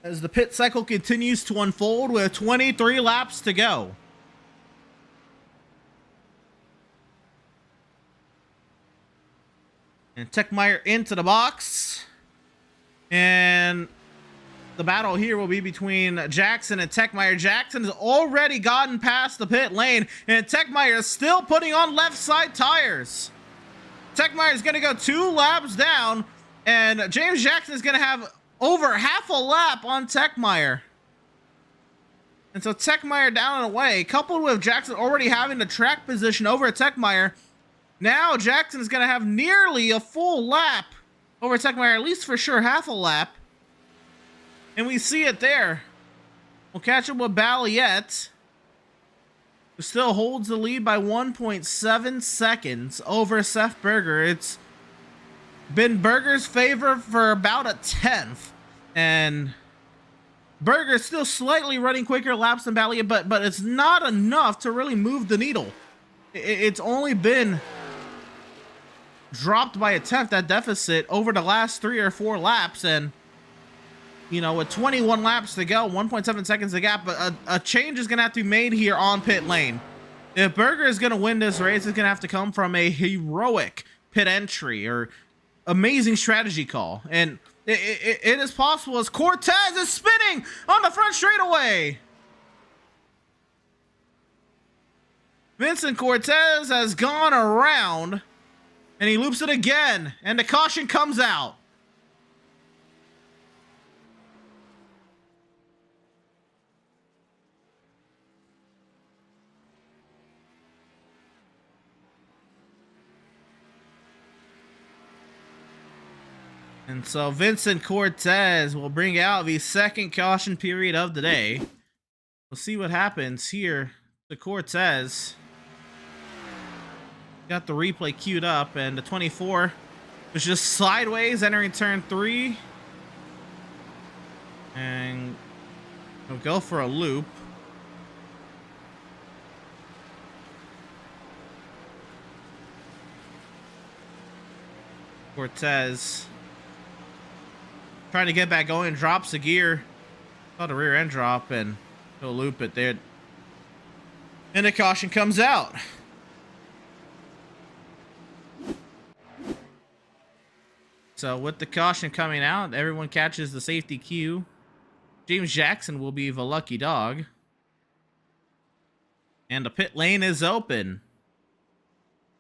As the pit cycle continues to unfold with 23 laps to go. And Techmeyer into the box. And the battle here will be between Jackson and Techmeyer. Jackson has already gotten past the pit lane, and Techmeyer is still putting on left side tires. Techmeyer is going to go 2 laps down, and James Jackson is going to have over half a lap on Techmeyer. And so Techmeyer down and away, coupled with Jackson already having the track position over Techmeyer. Now Jackson is going to have nearly a full lap over Techmeyer, at least for sure half a lap. And we see it there. We'll catch up with Balliet, who still holds the lead by 1.7 seconds over Seth Berger. It's been Berger's favor for about a 10th. And Berger's still slightly running quicker laps than Balliet, but it's not enough to really move the needle. It's only been dropped by a 10th, that deficit, over the last 3 or 4 laps. And, you know, with 21 laps to go, 1.7 seconds to gap, but a change is going to have to be made here on pit lane. If Berger is going to win this race, it's going to have to come from a heroic pit entry or amazing strategy call. And it is possible, as Cortez is spinning on the front straightaway. Vincent Cortez has gone around, and he loops it again, and the caution comes out. And so Vincent Cortez will bring out the second caution period of the day. We'll see what happens here to Cortez. Got the replay queued up, and the 24 was just sideways entering turn 3. And he'll go for a loop. Cortez trying to get back going, drops the gear. Saw the rear end drop, and he'll loop it there. And the caution comes out. So with the caution coming out, everyone catches the safety cue. James Jackson will be the lucky dog. And the pit lane is open.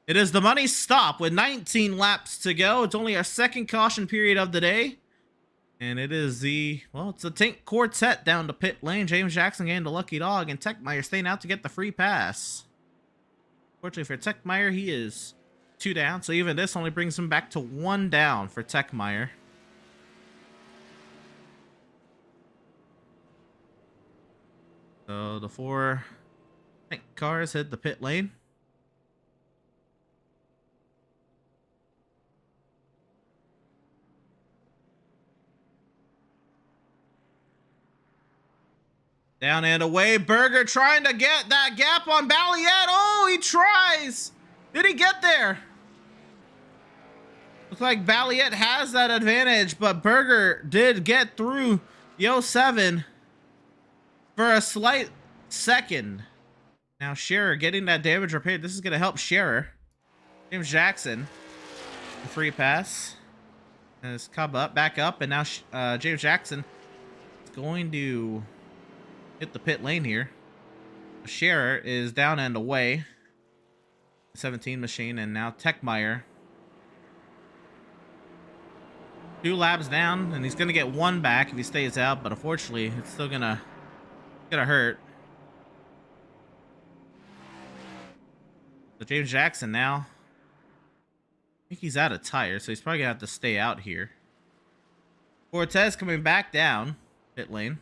It is the money stop with 19 laps to go. It's only our second caution period of the day. And it is it's the Tank Quartet down to pit lane. James Jackson getting the lucky dog, and Techmeyer staying out to get the free pass. Fortunately for Techmeyer, he is 2 down, so even this only brings him back to 1 down for Techmeyer. So the 4 tank cars hit the pit lane. Down and away, Berger trying to get that gap on Balliet. Oh, he tries. Did he get there? Looks like Balliet has that advantage, but Berger did get through the 07 for a slight second. Now Scherer getting that damage repaired. This is going to help Scherer. James Jackson, the free pass. And it's come up, back up, and now James Jackson is going to hit the pit lane here. Scherer is down and away. 17 machine, and now Techmeyer. 2 laps down, and he's gonna get 1 back if he stays out, but unfortunately it's still gonna hurt. So James Jackson now, I think he's out of tires, so he's probably gonna have to stay out here. Cortez coming back down pit lane.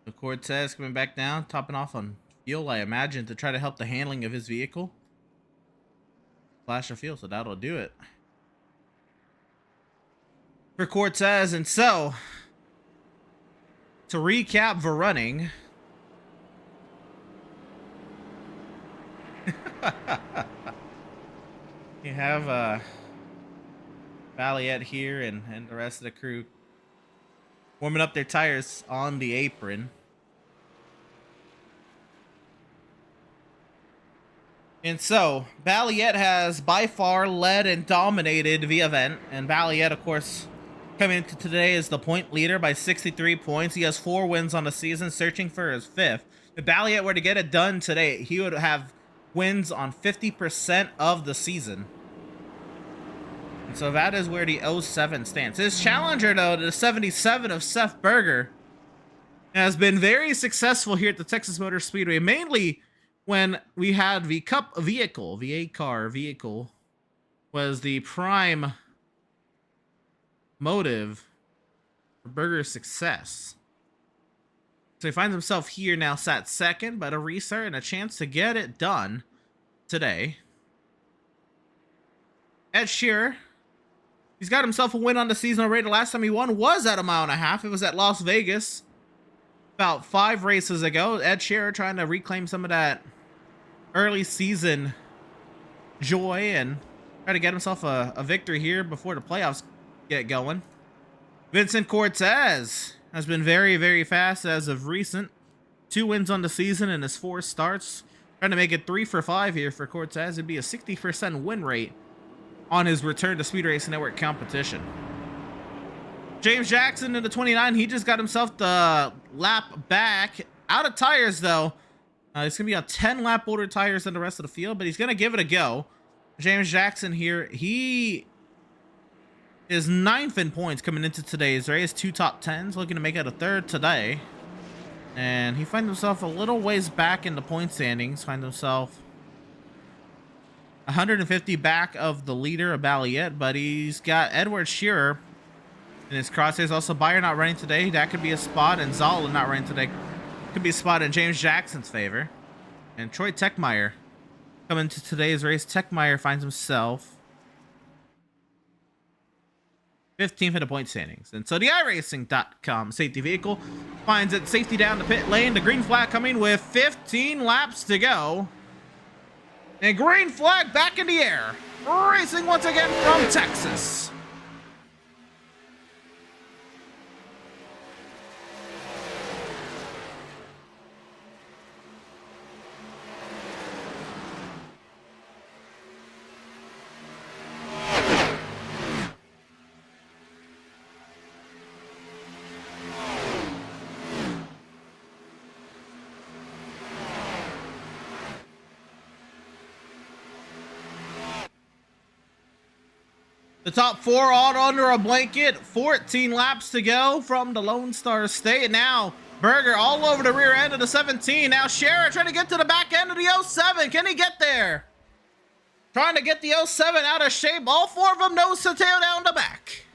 So Cortez coming back down, topping off on fuel, I imagine, to try to help the handling of his vehicle. Flash of fuel, so that'll do it for Cortez. And so, to recap the running, you have Valiant here and the rest of the crew warming up their tires on the apron. And so, Valiant has by far led and dominated the event. And Valiant, of course, coming into today is the point leader by 63 points. He has 4 wins on the season, searching for his 5th. If Valiant were to get it done today, he would have wins on 50% of the season. And so that is where the 07 stands. His challenger, though, the 77 of Seth Berger, has been very successful here at the Texas Motor Speedway, mainly when we had the Cup vehicle, the A-car vehicle, was the prime motive for Berger's success. So he finds himself here now, sat second, but a restart and a chance to get it done today. Ed Shearer, he's got himself a win on the season already. The last time he won was at 1.5 miles. It was at Las Vegas about 5 races ago. Ed Shearer trying to reclaim some of that early season joy and try to get himself a victory here before the playoffs get going. Vincent Cortez has been very, very fast as of recent. 2 wins on the season in his 4 starts. Trying to make it 3 for 5 here for Cortez. It'd be a 60% win rate on his return to Speed Racing Network competition. James Jackson in the 29, he just got himself the lap back. Out of tires, though. He's going to be on 10 lap older tires than the rest of the field, but he's going to give it a go. James Jackson here, he is 9th in points coming into today's race. 2 top 10s, looking to make it a 3rd today. And he finds himself a little ways back in the point standings. Finds himself 150 back of the leader of Valiant, but he's got Edward Shearer in his crosshairs. Also, Bayer not running today. That could be a spot, and Zoll not running today. Could be a spot in James Jackson's favor. And Troy Techmeyer coming to today's race. Techmeyer finds himself 15th in the point standings. And so the iRacing.com safety vehicle finds it safety down the pit lane. The green flag coming with 15 laps to go. And green flag back in the air. Racing once again from Texas. The top 4 all under a blanket. 14 laps to go from the Lone Star State. And now Berger all over the rear end of the 17. Now Scherer trying to get to the back end of the 07. Can he get there? Trying to get the 07 out of shape. All 4 of them nose to tail down the back.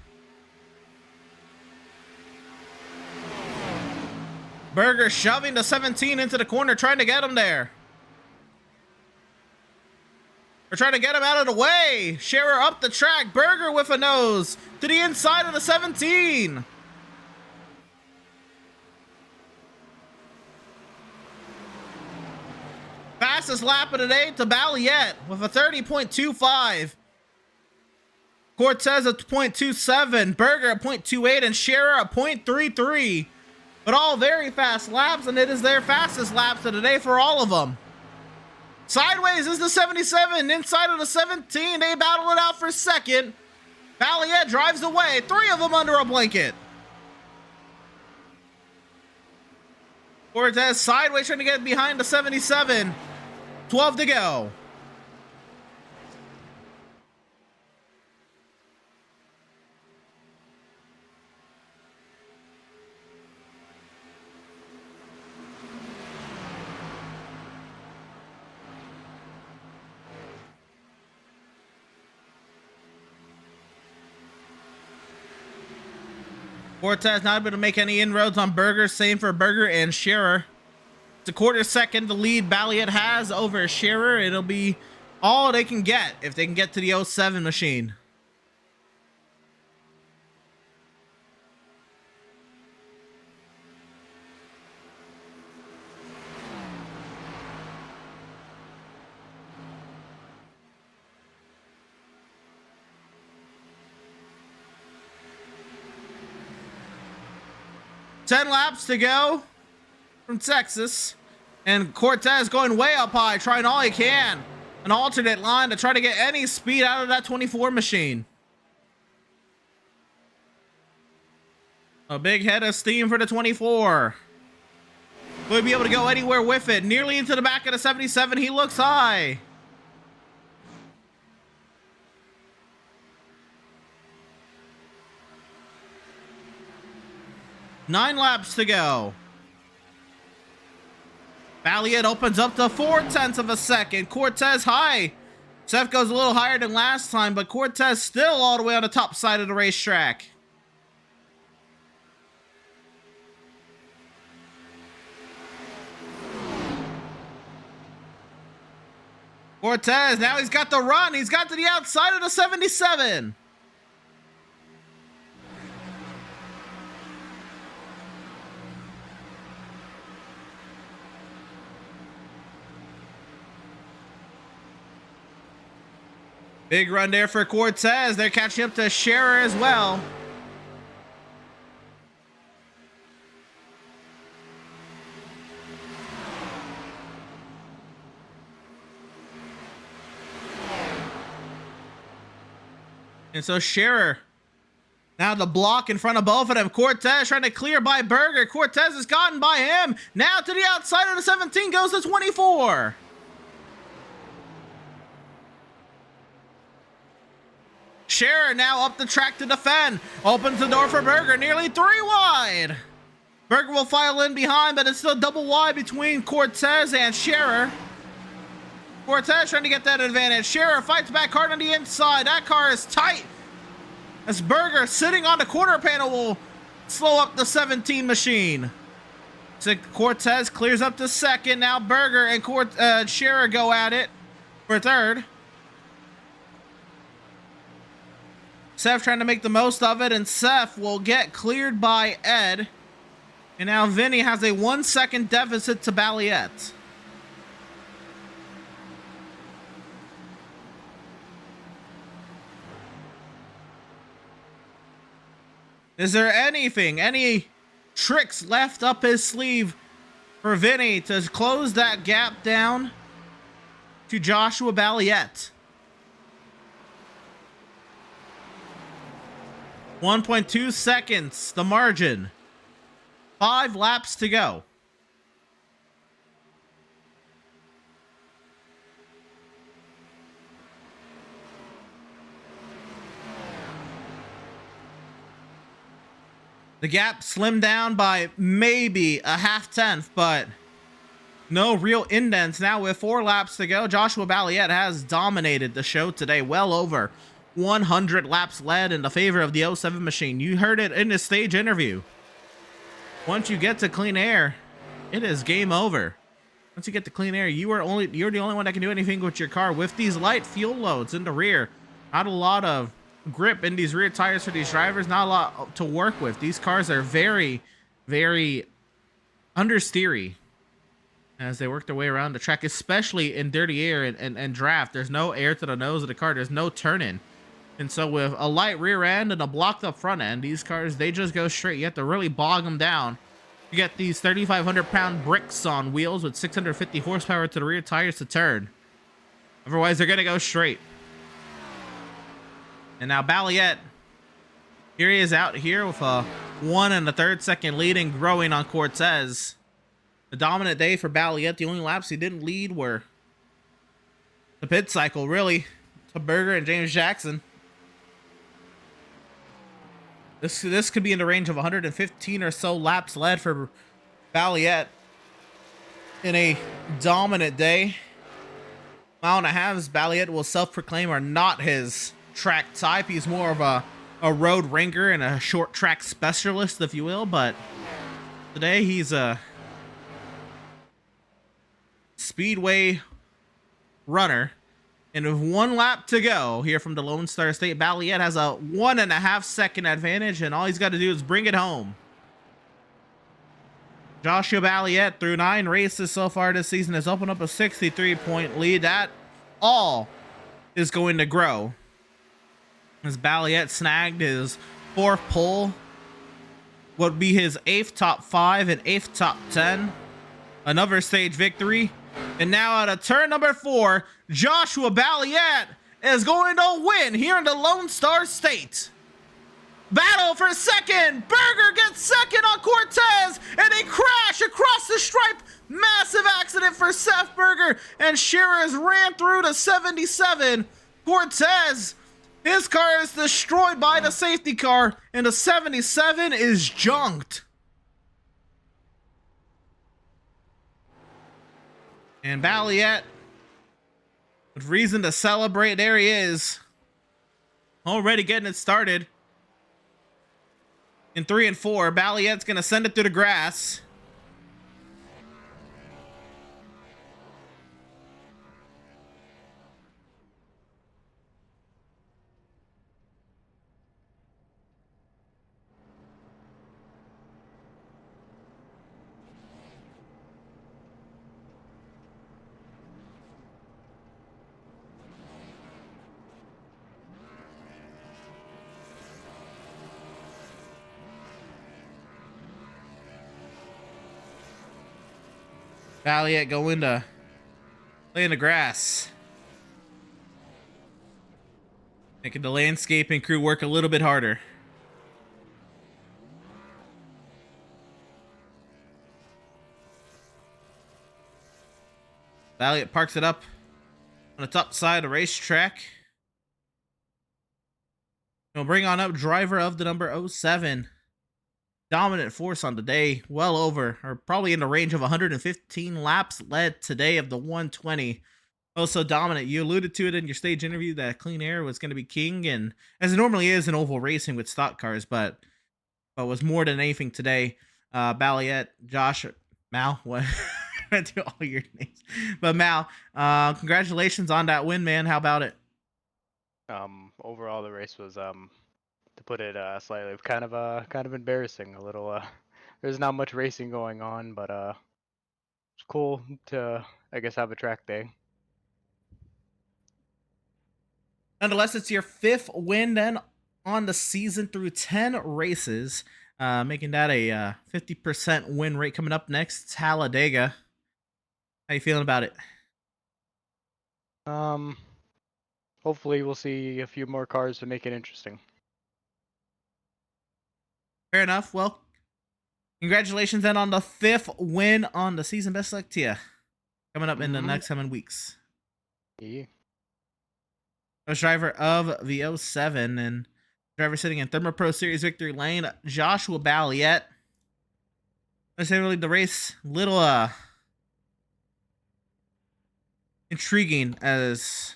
Berger shoving the 17 into the corner, trying to get him there. They're trying to get him out of the way. Scherer up the track. Berger with a nose to the inside of the 17. Fastest lap of the day to Valiant with a 30.25. Cortez at 0.27. Berger at 0.28. And Scherer at 0.33. But all very fast laps, and it is their fastest laps of the day for all of them. Sideways is the 77. Inside of the 17. They battle it out for second. Valiant drives away. 3 of them under a blanket. Cortez sideways trying to get behind the 77. 12 to go. Cortez not able to make any inroads on Berger. Same for Berger and Scherer. It's a quarter second the lead Balliet has over Scherer. It'll be all they can get if they can get to the 07 machine. Ten laps to go from Texas, and Cortez going way up high, trying all he can. An alternate line to try to get any speed out of that 24 machine. A big head of steam for the 24. Will he be able to go anywhere with it? Nearly into the back of the 77. He looks high. Nine laps to go. Balliet opens up to 0.4 of a second. Cortez high. Seth goes a little higher than last time, but Cortez still all the way on the top side of the racetrack. Cortez, now he's got the run. He's got to the outside of the 77. Big run there for Cortez. They're catching up to Scherer as well. And so Scherer, now the block in front of both of them. Cortez trying to clear by Berger. Cortez has gotten by him. Now to the outside of the 17 goes the 24. Scherer now up the track to defend. Opens the door for Berger, nearly 3 wide. Berger will file in behind, but it's still double wide between Cortez and Scherer. Cortez trying to get that advantage. Scherer fights back hard on the inside. That car is tight. As Berger sitting on the quarter panel will slow up the 17 machine. So Cortez clears up to second. Now Berger and Scherer go at it for third. Seth trying to make the most of it, and Seth will get cleared by Ed. And now Vinny has a 1 second deficit to Balliet. Is there any tricks left up his sleeve for Vinny to close that gap down to Joshua Balliet? 1.2 seconds, the margin. 5 laps to go. The gap slimmed down by maybe a 0.5, but no real indents. Now with 4 laps to go, Joshua Balliet has dominated the show today. Well over 100 laps led in the favor of the 07 machine. You heard it in the stage interview. Once you get to clean air, it is game over. Once you get to clean air, you're the only one that can do anything with your car. With these light fuel loads in the rear, not a lot of grip in these rear tires for these drivers, not a lot to work with. These cars are very, very understeery as they work their way around the track, especially in dirty air and draft. There's no air to the nose of the car. There's no turning. And so with a light rear end and a blocked up front end, these cars, they just go straight. You have to really bog them down. You get these 3,500 pound bricks on wheels with 650 horsepower to the rear tires to turn. Otherwise, they're going to go straight. And now Balliet, here he is out here with a 1 1/3 second lead and growing on Cortez. A dominant day for Balliet. The only laps he didn't lead were the pit cycle, really, to Berger and James Jackson. This could be in the range of 115 or so laps led for Balliet in a dominant day. 1.5 miles Balliet will self-proclaim are not his track type. He's more of a a road ringer and a short track specialist, if you will, but today he's a speedway runner. And with 1 lap to go here from the Lone Star State, Balliet has a 1.5 second advantage, and all he's got to do is bring it home. Joshua Balliet, through 9 races so far this season, has opened up a 63-point lead. That all is going to grow as Balliet snagged his 4th pole, would be his 8th top 5 and 8th top 10. Another stage victory. And now out of turn number 4, Joshua Balliet is going to win here in the Lone Star State. Battle for second. Berger gets second on Cortez, and they crash across the stripe. Massive accident for Seth Berger, and Shearers ran through to 77. Cortez, his car is destroyed by the safety car, and the 77 is junked. And Balliet, with reason to celebrate, there he is. Already getting it started. In 3 and 4, Balliet's going to send it through the grass. Balliet going to play in the grass. Making the landscaping crew work a little bit harder. Balliet parks it up on the top side of the racetrack. We'll bring on up driver of the number 07. Dominant force on the day, well over, or probably in the range of 115 laps led today of the 120. Also dominant. You alluded to it in your stage interview that clean air was going to be king, and as it normally is in oval racing with stock cars, but was more than anything today. Balliet, Josh, Mal, what? I do all your names, but Mal, congratulations on that win, man. How about it? Overall, the race was to put it slightly, kind of embarrassing. A little, there's not much racing going on, but it's cool to, I guess, have a track day. Nonetheless, it's your 5th win then on the season through 10 races, making that a 50% win rate. Coming up next, Talladega. How you feeling about it? Hopefully we'll see a few more cars to make it interesting. Fair enough. Well, congratulations then on the 5th win on the season. Best luck to you coming up in the next coming weeks. Yeah. First driver of the 07 and driver sitting in ThermoPro Series victory lane, Joshua Balliet. I say really the race little intriguing, as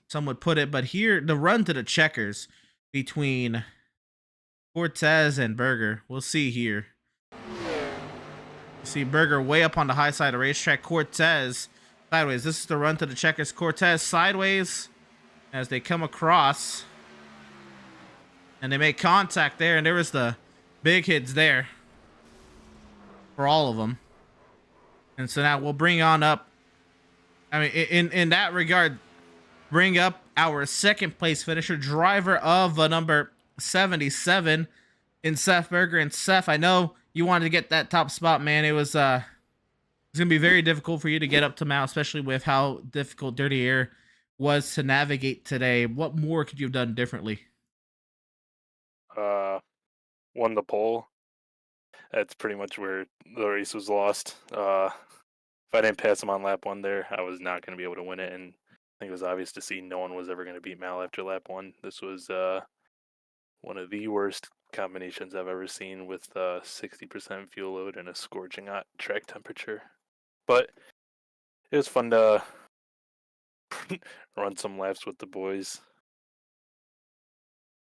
some would put it, but here the run to the checkers between Cortez and Berger. We'll see here. You see Berger way up on the high side of the racetrack. Cortez sideways. This is the run to the checkers. Cortez sideways as they come across. And they make contact there. And there was the big hits there for all of them. And so now we'll bring on up, I mean, in that regard, bring up our 2nd place finisher, driver of the number 77 in Seth Berger. And Seth, I know you wanted to get that top spot, man. It was gonna be very difficult for you to get up to Mount, especially with how difficult Dirty Air was to navigate today. What more could you have done differently? Won the pole. That's pretty much where the race was lost. If I didn't pass him on lap 1 there, I was not going to be able to win it, and I think it was obvious to see no one was ever going to beat Mal after lap 1. This was one of the worst combinations I've ever seen, with 60% fuel load and a scorching hot track temperature. But it was fun to run some laps with the boys.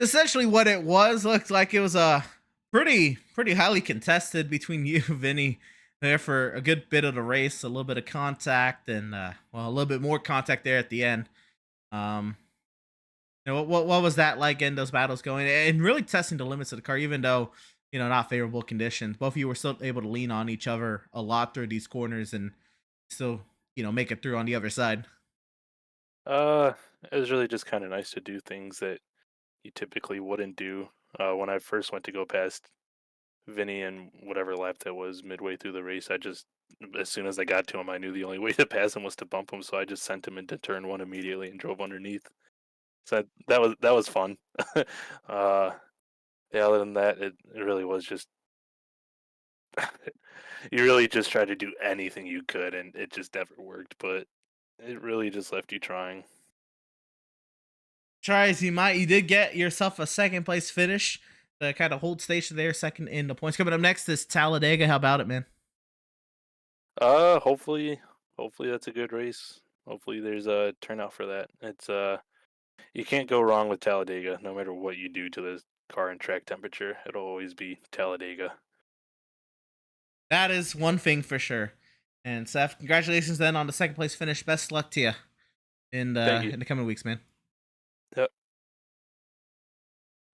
essentially what it was. Looked like it was a pretty highly contested between you, Vinny, there for a good bit of the race. A little bit of contact and well, a little bit more contact there at the end. What was that like in those battles going and really testing the limits of the car, even though not favorable conditions. Both of you were still able to lean on each other a lot through these corners and still make it through on the other side. It was really just kind of nice to do things that you typically wouldn't do. When I first went to go past Vinny and whatever lap that was midway through the race, as soon as I got to him, I knew the only way to pass him was to bump him, so I just sent him into turn one immediately and drove underneath. So that was fun. Yeah, other than that, it really was just you really just tried to do anything you could, and it just never worked. But it really just left you trying. Try as you might, you did get yourself a second place finish to kind of hold station there, second in the points. Coming up next is Talladega. How about it, man? Hopefully that's a good race. Hopefully there's a turnout for that. It's you can't go wrong with Talladega, no matter what you do to the car and track temperature. It'll always be Talladega. That is one thing for sure. And Seth, congratulations then on the second place finish. Best luck to you in the coming weeks, man. Yep.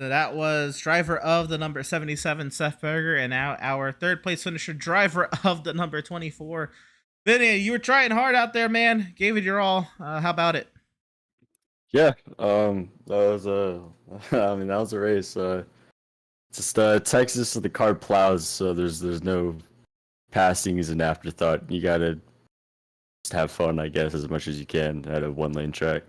So that was driver of the number 77, Seth Berger, and now our third place finisher, driver of the number 24. Vinny, you were trying hard out there, man. Gave it your all. How about it? Yeah, that was that was a race. Just Texas, the car plows, so there's no passing is an afterthought. You gotta just have fun, I guess, as much as you can at a one-lane track.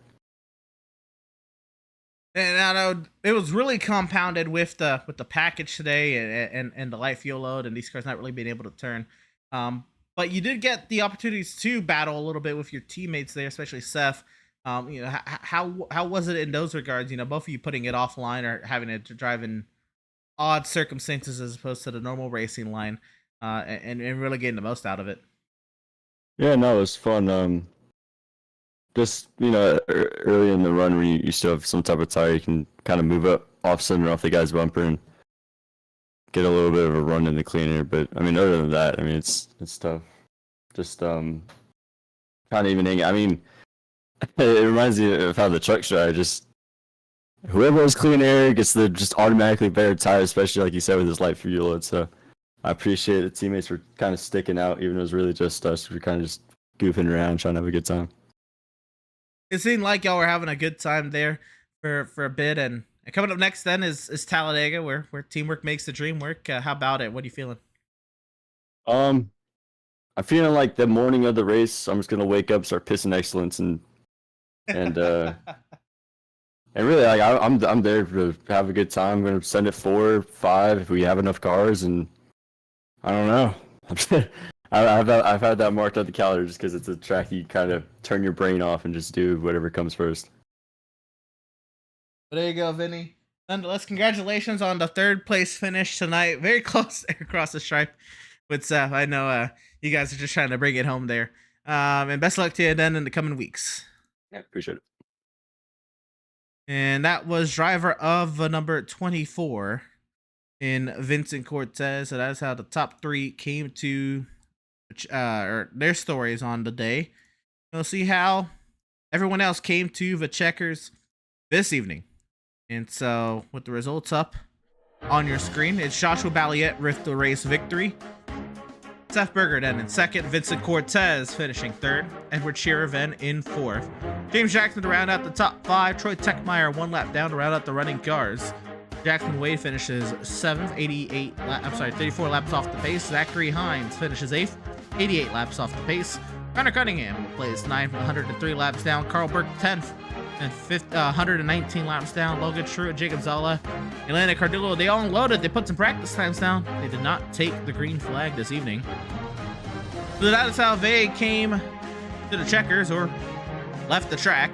And I know it was really compounded with the package today and the light fuel load and these cars not really being able to turn. But you did get the opportunities to battle a little bit with your teammates there, especially Seth. How was it in those regards? Both of you putting it offline or having it to drive in odd circumstances as opposed to the normal racing line, and really getting the most out of it. Yeah, no, it was fun. Just early in the run when you still have some type of tire, you can kind of move up off center off the guy's bumper and get a little bit of a run in the clean air. But other than that, it's tough. Just kind of even hanging. It reminds me of how the trucks drive. Just whoever has clean air gets the just automatically better tire, especially like you said with this light fuel load. So I appreciate the teammates for kind of sticking out, even though it was really just us. We're kind of just goofing around, trying to have a good time. It seemed like y'all were having a good time there for a bit. And coming up next then is Talladega, where teamwork makes the dream work. How about it? What are you feeling? I'm feeling like the morning of the race, I'm just gonna wake up, start pissing excellence, and really, like I'm there to have a good time. I'm gonna send it 4, 5 if we have enough cars, and I don't know. I've had that marked on the calendar just because it's a track you kind of turn your brain off and just do whatever comes first. Well, there you go, Vinny. Nonetheless, congratulations on the third place finish tonight. Very close across the stripe with Seth. I know you guys are just trying to bring it home there. And best luck to you then in the coming weeks. Yeah, appreciate it. And that was driver of number 24 in Vincent Cortez. So that's how the top three came to or their stories on the day. We'll see how everyone else came to the checkers this evening. And so with the results up on your screen, it's Joshua Balliet with the race victory. Seth Berger then in second, Vincent Cortez finishing third, Edward Shearer then in fourth. James Jackson to round out the top five, Troy Techmeyer 1 lap down to round out the running cars. Jackson Wade finishes 7th, 34 laps off the pace. Zachary Hines finishes 8th, 88 laps off the pace. Connor Cunningham plays 9th, 103 laps down. Carl Burke 10th, and 5th, 119 laps down. Logan Shrew, Jacob Zala, Elena Cardillo, they all unloaded. They put some practice times down. They did not take the green flag this evening. So that is how they came to the checkers, or left the track,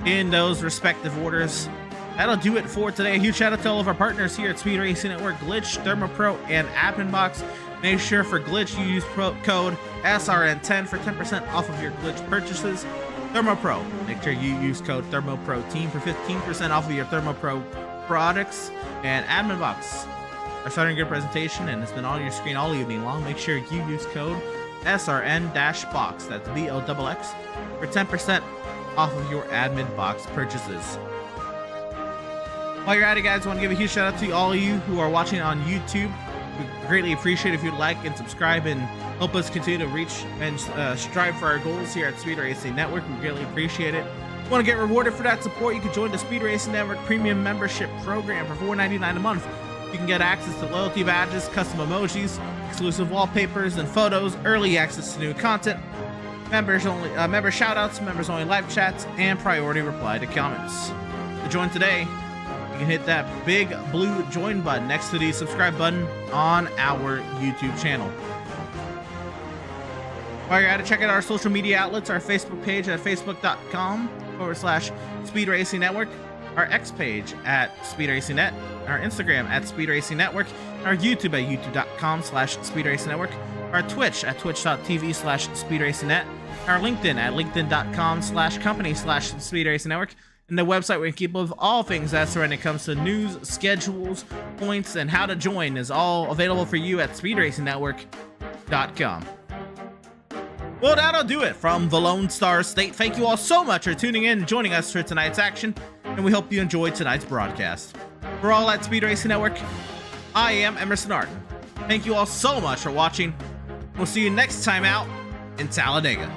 in those respective orders. That'll do it for today. A huge shout out to all of our partners here at Speed Racing Network, Glitch, ThermoPro, and AppInbox. Make sure for Glitch you use code SRN10 for 10% off of your Glitch purchases. ThermoPro, make sure you use code ThermoPro Team for 15% off of your ThermoPro products, and admin box are starting your presentation and it's been on your screen all evening long. Make sure you use code SRN-box, that's BOXX, for 10% off of your admin box purchases. While you're at it, guys, I want to give a huge shout out to all of you who are watching on YouTube. We greatly appreciate if you'd like and subscribe and help us continue to reach and strive for our goals here at Speed Racing Network. We greatly appreciate it. If you want to get rewarded for that support, you can join the Speed Racing Network Premium Membership Program for $4.99 a month. You can get access to loyalty badges, custom emojis, exclusive wallpapers and photos, early access to new content, members only, member shoutouts, members only live chats, and priority reply to comments. To join today, you can hit that big blue join button next to the subscribe button on our YouTube channel. While you're at it, check out our social media outlets, our Facebook page at facebook.com/Speed Racing Network, our X page at Speed Racing Net, our Instagram at Speed Racing Network, our YouTube at youtube.com/Speed Racing Network, our Twitch at twitch.tv/Speed Racing Net, our LinkedIn at linkedin.com/company/Speed Racing Network, and the website where you can keep up with all things SRN when it comes to news, schedules, points, and how to join is all available for you at speedracingnetwork.com. Well, that'll do it from the Lone Star State. Thank you all so much for tuning in and joining us for tonight's action, and we hope you enjoyed tonight's broadcast. For all at Speed Racing Network, I am Emerson Arden. Thank you all so much for watching. We'll see you next time out in Talladega.